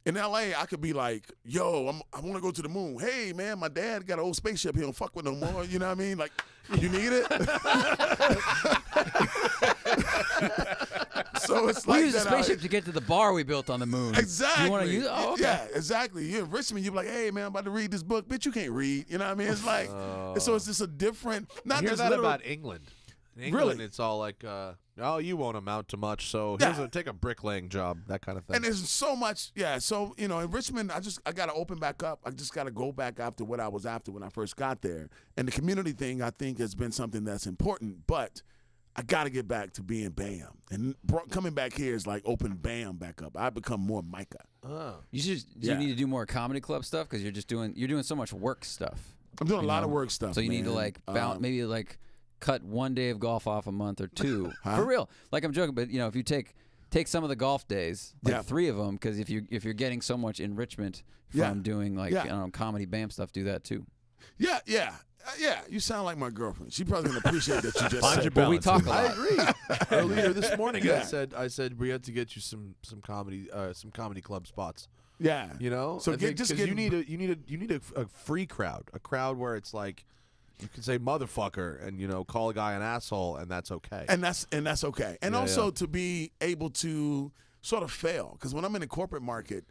C: In LA, I could be like, yo, I want to go to the moon. Hey, man, my dad got an old spaceship. He don't fuck with no more. You know what I mean? Like, you need it? So it's
D: we
C: like
D: use a
C: that
D: spaceship to get to the bar we built on the moon.
C: Exactly.
D: You want to use it? Oh, okay.
C: Yeah, exactly. You're in Richmond, you're like, hey, man, I'm about to read this book. Bitch, you can't read. You know what I mean? It's like, so it's just a different, not
B: I hear
C: just
B: that
C: literal,
B: about England. In England,
C: Really?
B: it's all like, oh, you won't amount to much, so
C: Yeah.
B: take a bricklaying job, that kind of thing.
C: and there's so much, so, in Richmond, I got to open back up. I just got to go back after what I was after when I first got there. And the community thing, I think, has been something that's important, but I got to get back to being BAM. And coming back here is like open BAM back up. I become more Micah.
D: You need to do more comedy club stuff because you're doing so much work stuff.
C: I'm doing a lot of work stuff.
D: So you need to
C: man.
D: like maybe like cut one day of golf off a month or two. For real. Like I'm joking, but if you take some of the golf days, like 3 of them, because if you're getting so much enrichment from doing like comedy BAM stuff, do that too.
C: Yeah. You sound like my girlfriend. She probably gonna appreciate that you just
A: Find
C: said.
A: your
C: that.
A: balance.
D: We talk a
B: I
D: lot.
B: agree. Earlier this morning,
C: Yeah.
B: I said we had to get you some comedy club spots.
C: Yeah.
B: So
C: I think-
B: you need a free crowd, a crowd where it's like you can say motherfucker and call a guy an asshole, and that's okay.
C: and that's okay. And
B: Yeah,
C: also
B: yeah.
C: to be able to sort of fail, because when I'm in the corporate market,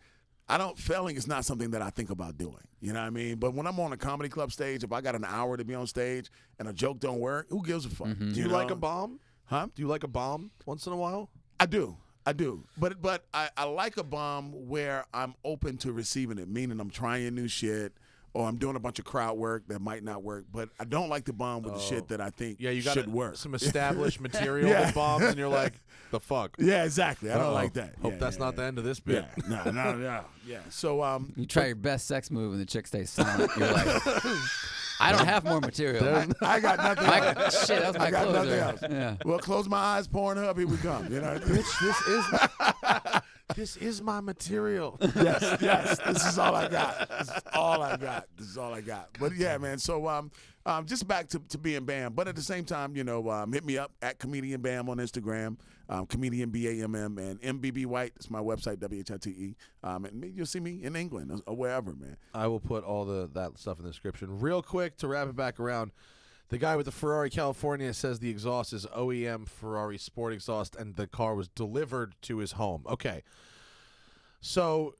C: failing is not something that I think about doing. You know what I mean? But when I'm on a comedy club stage, if I got an hour to be on stage and a joke don't work, who gives a fuck?
B: Do you
C: know?
B: like a bomb?
C: Huh?
B: Do you like a bomb once in a while?
C: I do. But I like a bomb where I'm open to receiving it, meaning I'm trying new shit or I'm doing a bunch of crowd work that might not work. But I don't like the bomb with the shit that I think
B: Yeah, you got
C: should work.
B: some established material
C: Yeah.
B: with bombs, and you're like, the fuck.
C: Yeah, exactly. I don't
B: Uh-oh.
C: like that.
B: Hope
C: Yeah,
B: that's
C: yeah,
B: not
C: yeah.
B: the end of this bit.
C: Yeah, no. Yeah. So
D: You try your best sex move and the chick stays silent. You're like, I don't have more material.
C: I got nothing else.
D: Shit, that was my
C: I got nothing
D: closer.
C: else.
D: Yeah.
C: Well, close my eyes, Pornhub, here we come. You know.
B: This is my material.
C: yes. This is all I got. This is all I got. But yeah, man. So just back to being BAM. But at the same time, hit me up at Comedian BAM on Instagram. Comedian BAMM and MBB White. It's my website, WHITE. And you'll see me in England or wherever, man.
B: I will put all that stuff in the description. Real quick to wrap it back around. The guy with the Ferrari California says the exhaust is OEM Ferrari Sport exhaust, and the car was delivered to his home. Okay. So,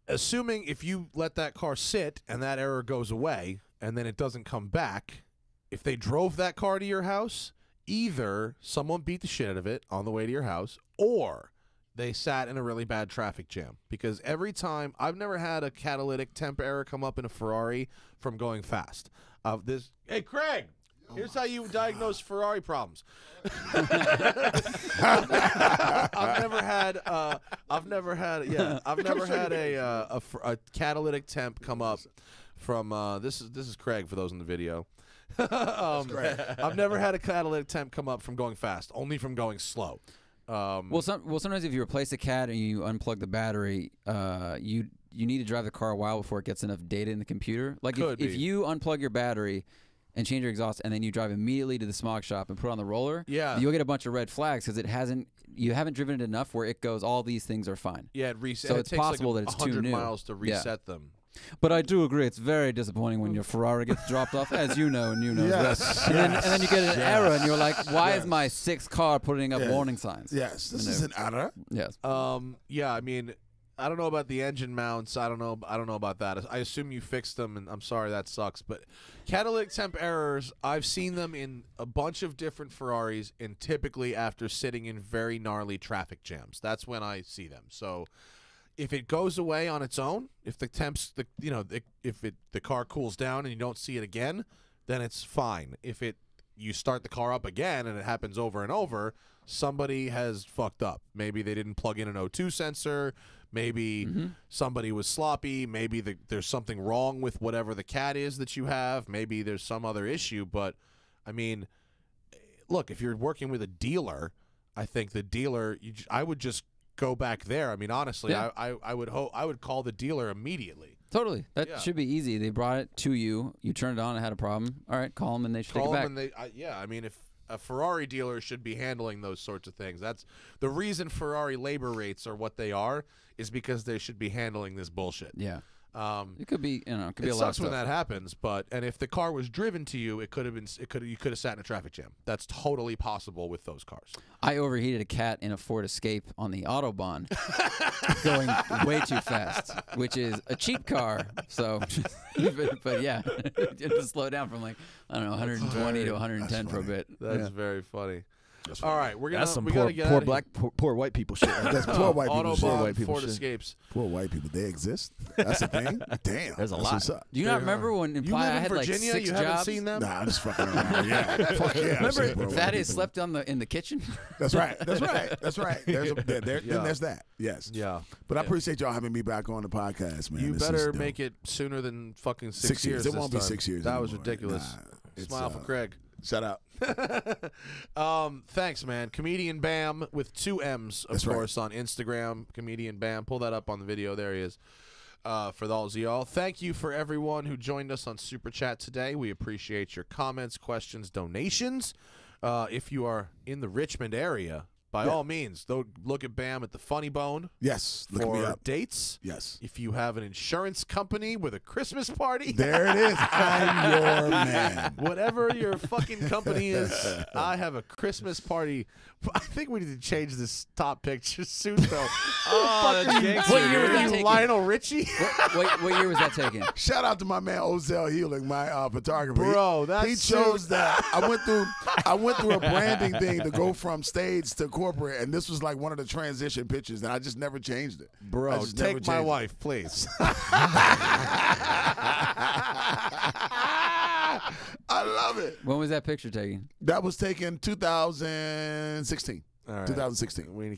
B: assuming if you let that car sit and that error goes away and then it doesn't come back, if they drove that car to your house, either someone beat the shit out of it on the way to your house or they sat in a really bad traffic jam. Because every time, I've never had a catalytic temp error come up in a Ferrari from going fast. Hey, Craig, here's how you diagnose Ferrari problems. I've never had a catalytic temp come up from this is Craig for those in the video. I've never had a catalytic temp come up from going fast, only from going slow.
D: Well, sometimes if you replace the cat and you unplug the battery, you need to drive the car a while before it gets enough data in the computer. Like if you unplug your battery and change your exhaust, and then you drive immediately to the smog shop and put it on the roller, you'll get a bunch of red flags because you haven't driven it enough where it goes, all these things are fine.
B: Yeah, it resets.
D: So it's
B: takes
D: possible
B: like
D: that it's too
B: 100
D: new.
B: miles to reset them.
D: But I do agree, it's very disappointing when your Ferrari gets dropped off, as you know, and you know that. And then you get an error, and you're like, why is my 6th car putting up warning signs?
C: Yes, this is an error.
D: Yes.
B: Yeah, I mean, I don't know about the engine mounts. I don't know about that. I assume you fixed them, and I'm sorry that sucks. But catalytic temp errors, I've seen them in a bunch of different Ferraris, and typically after sitting in very gnarly traffic jams. That's when I see them. So if it goes away on its own, if the temps, the car cools down and you don't see it again, then it's fine. If you start the car up again and it happens over and over, somebody has fucked up. Maybe they didn't plug in an O2 sensor. Maybe somebody was sloppy. Maybe there's something wrong with whatever the cat is that you have. Maybe there's some other issue. But, I mean, look, if you're working with a dealer, I think the dealer, I would just go back there. I mean, honestly, I would call the dealer immediately.
D: Totally. That should be easy. They brought it to you. You turned it on and had a problem. All right, call them and they should take it back.
B: I mean, if a Ferrari dealer should be handling those sorts of things. That's the reason Ferrari labor rates are what they are, is because they should be handling this bullshit.
D: Yeah. It could be, it could be a lot of
B: sucks
D: stuff.
B: when that happens, and if the car was driven to you, you could have sat in a traffic jam. That's totally possible with those cars.
D: I overheated a cat in a Ford Escape on the Autobahn, going way too fast, which is a cheap car. So, but yeah, it had to slow down from 120 to 110 for a bit.
B: That's very funny. All right,
A: That's some
B: we
A: poor,
B: gotta get
A: poor
B: outta
A: black, poor white people shit.
C: That's poor white people.
B: Autobahn,
C: shit.
A: Poor white people
B: Ford
A: shit.
B: Escapes.
C: Poor white people. They exist. That's a thing. Damn.
A: There's a
C: That's
A: lot.
C: what's up.
D: Do you not remember when in
B: You
D: Playa
B: live
D: I
B: in
D: had
B: Virginia?
D: like 6
B: you
D: jobs?
B: haven't seen them?
C: Nah, I'm just fucking around. Yeah. Fuck yeah. I've seen poor
D: Remember,
C: white
D: Thaddeus
C: people.
D: slept in the kitchen.
C: That's right. That's right. That's right. Then there's that. Yes.
B: Yeah.
C: But I appreciate y'all having me back on the podcast, man.
B: You
C: This
B: better
C: is
B: make it sooner than fucking 6
C: 6 years.
B: years.
C: It won't
B: this
C: be
B: time.
C: 6 years.
B: That was
C: anymore.
B: ridiculous.
C: Nah, it's,
B: Smile for Craig.
C: Shout out.
B: Thanks, man. Comedian Bam with 2 M's, of
C: That's right.
B: course, on Instagram. Comedian Bam. Pull that up on the video. There he is. For those of y'all, thank you for everyone who joined us on Super Chat today. We appreciate your comments, questions, donations. If you are in the Richmond area, by all means, look at Bam at the Funny Bone.
C: Yes. Look me
B: For
C: up.
B: dates.
C: Yes.
B: If you have an insurance company with a Christmas party.
C: There it is. I'm your man.
B: Whatever your fucking company is, I have a Christmas party. I think we need to change this top picture soon, though.
A: Oh, that's gangster,
D: What year was
A: dude.
D: that
B: You
D: taken?
B: Lionel Richie?
D: What year was that taken?
C: Shout out to my man Ozell Healing, my photographer.
B: Bro, that's
C: he chose that. I went through a branding thing to go from stage to corporate, and this was like one of the transition pictures, and I just never changed it. I
B: Bro,
C: just never
B: take my
C: changed it.
B: wife, please.
C: I love it.
D: When was that picture taken?
C: That was taken 2016.
B: All right.
C: 2016.
B: We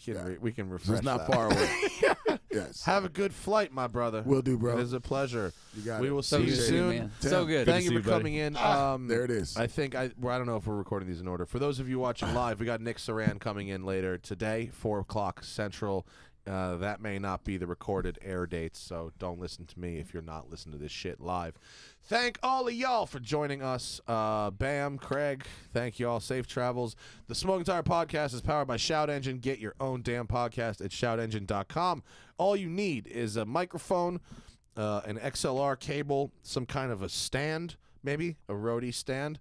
B: can refresh
C: So it's not
B: that.
C: far away. Yes.
B: Have a good flight, my brother.
C: Will do, bro.
B: It is a pleasure.
C: You got
B: We
C: it.
B: will
D: So
B: see you
D: good,
B: soon.
D: man.
C: Tim,
D: So good.
B: Thank
A: to
B: you
A: see
B: for
A: you, buddy.
B: coming in.
C: There it is.
B: I think I don't know if we're recording these in order. For those of you watching live, we got Nick Saran coming in later today, 4 o'clock Central. That may not be the recorded air dates, so don't listen to me if you're not listening to this shit live. Thank all of y'all for joining us. Bam, Craig, thank y'all. Safe travels. The Smoking Tire Podcast is powered by Shout Engine. Get your own damn podcast at shoutengine.com. All you need is a microphone, an XLR cable, some kind of a stand, maybe a roadie stand,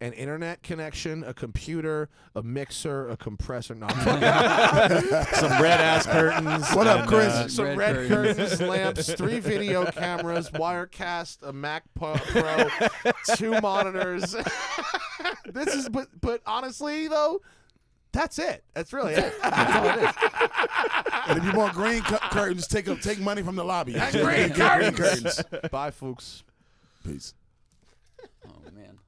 B: an internet connection, a computer, a mixer, a compressor. No,
A: Some red ass curtains.
C: What up,
A: and,
C: Chris?
B: some
D: Red
B: red
D: curtains.
B: curtains, lamps, 3 video cameras, Wirecast, a Mac Pro, 2 monitors. This is, but honestly though, that's it. That's really it.
D: That's all it is.
C: And if you want green curtains, take money from the lobby.
B: Green
C: Get
B: curtains. Bye, folks.
C: Peace.
D: Oh man.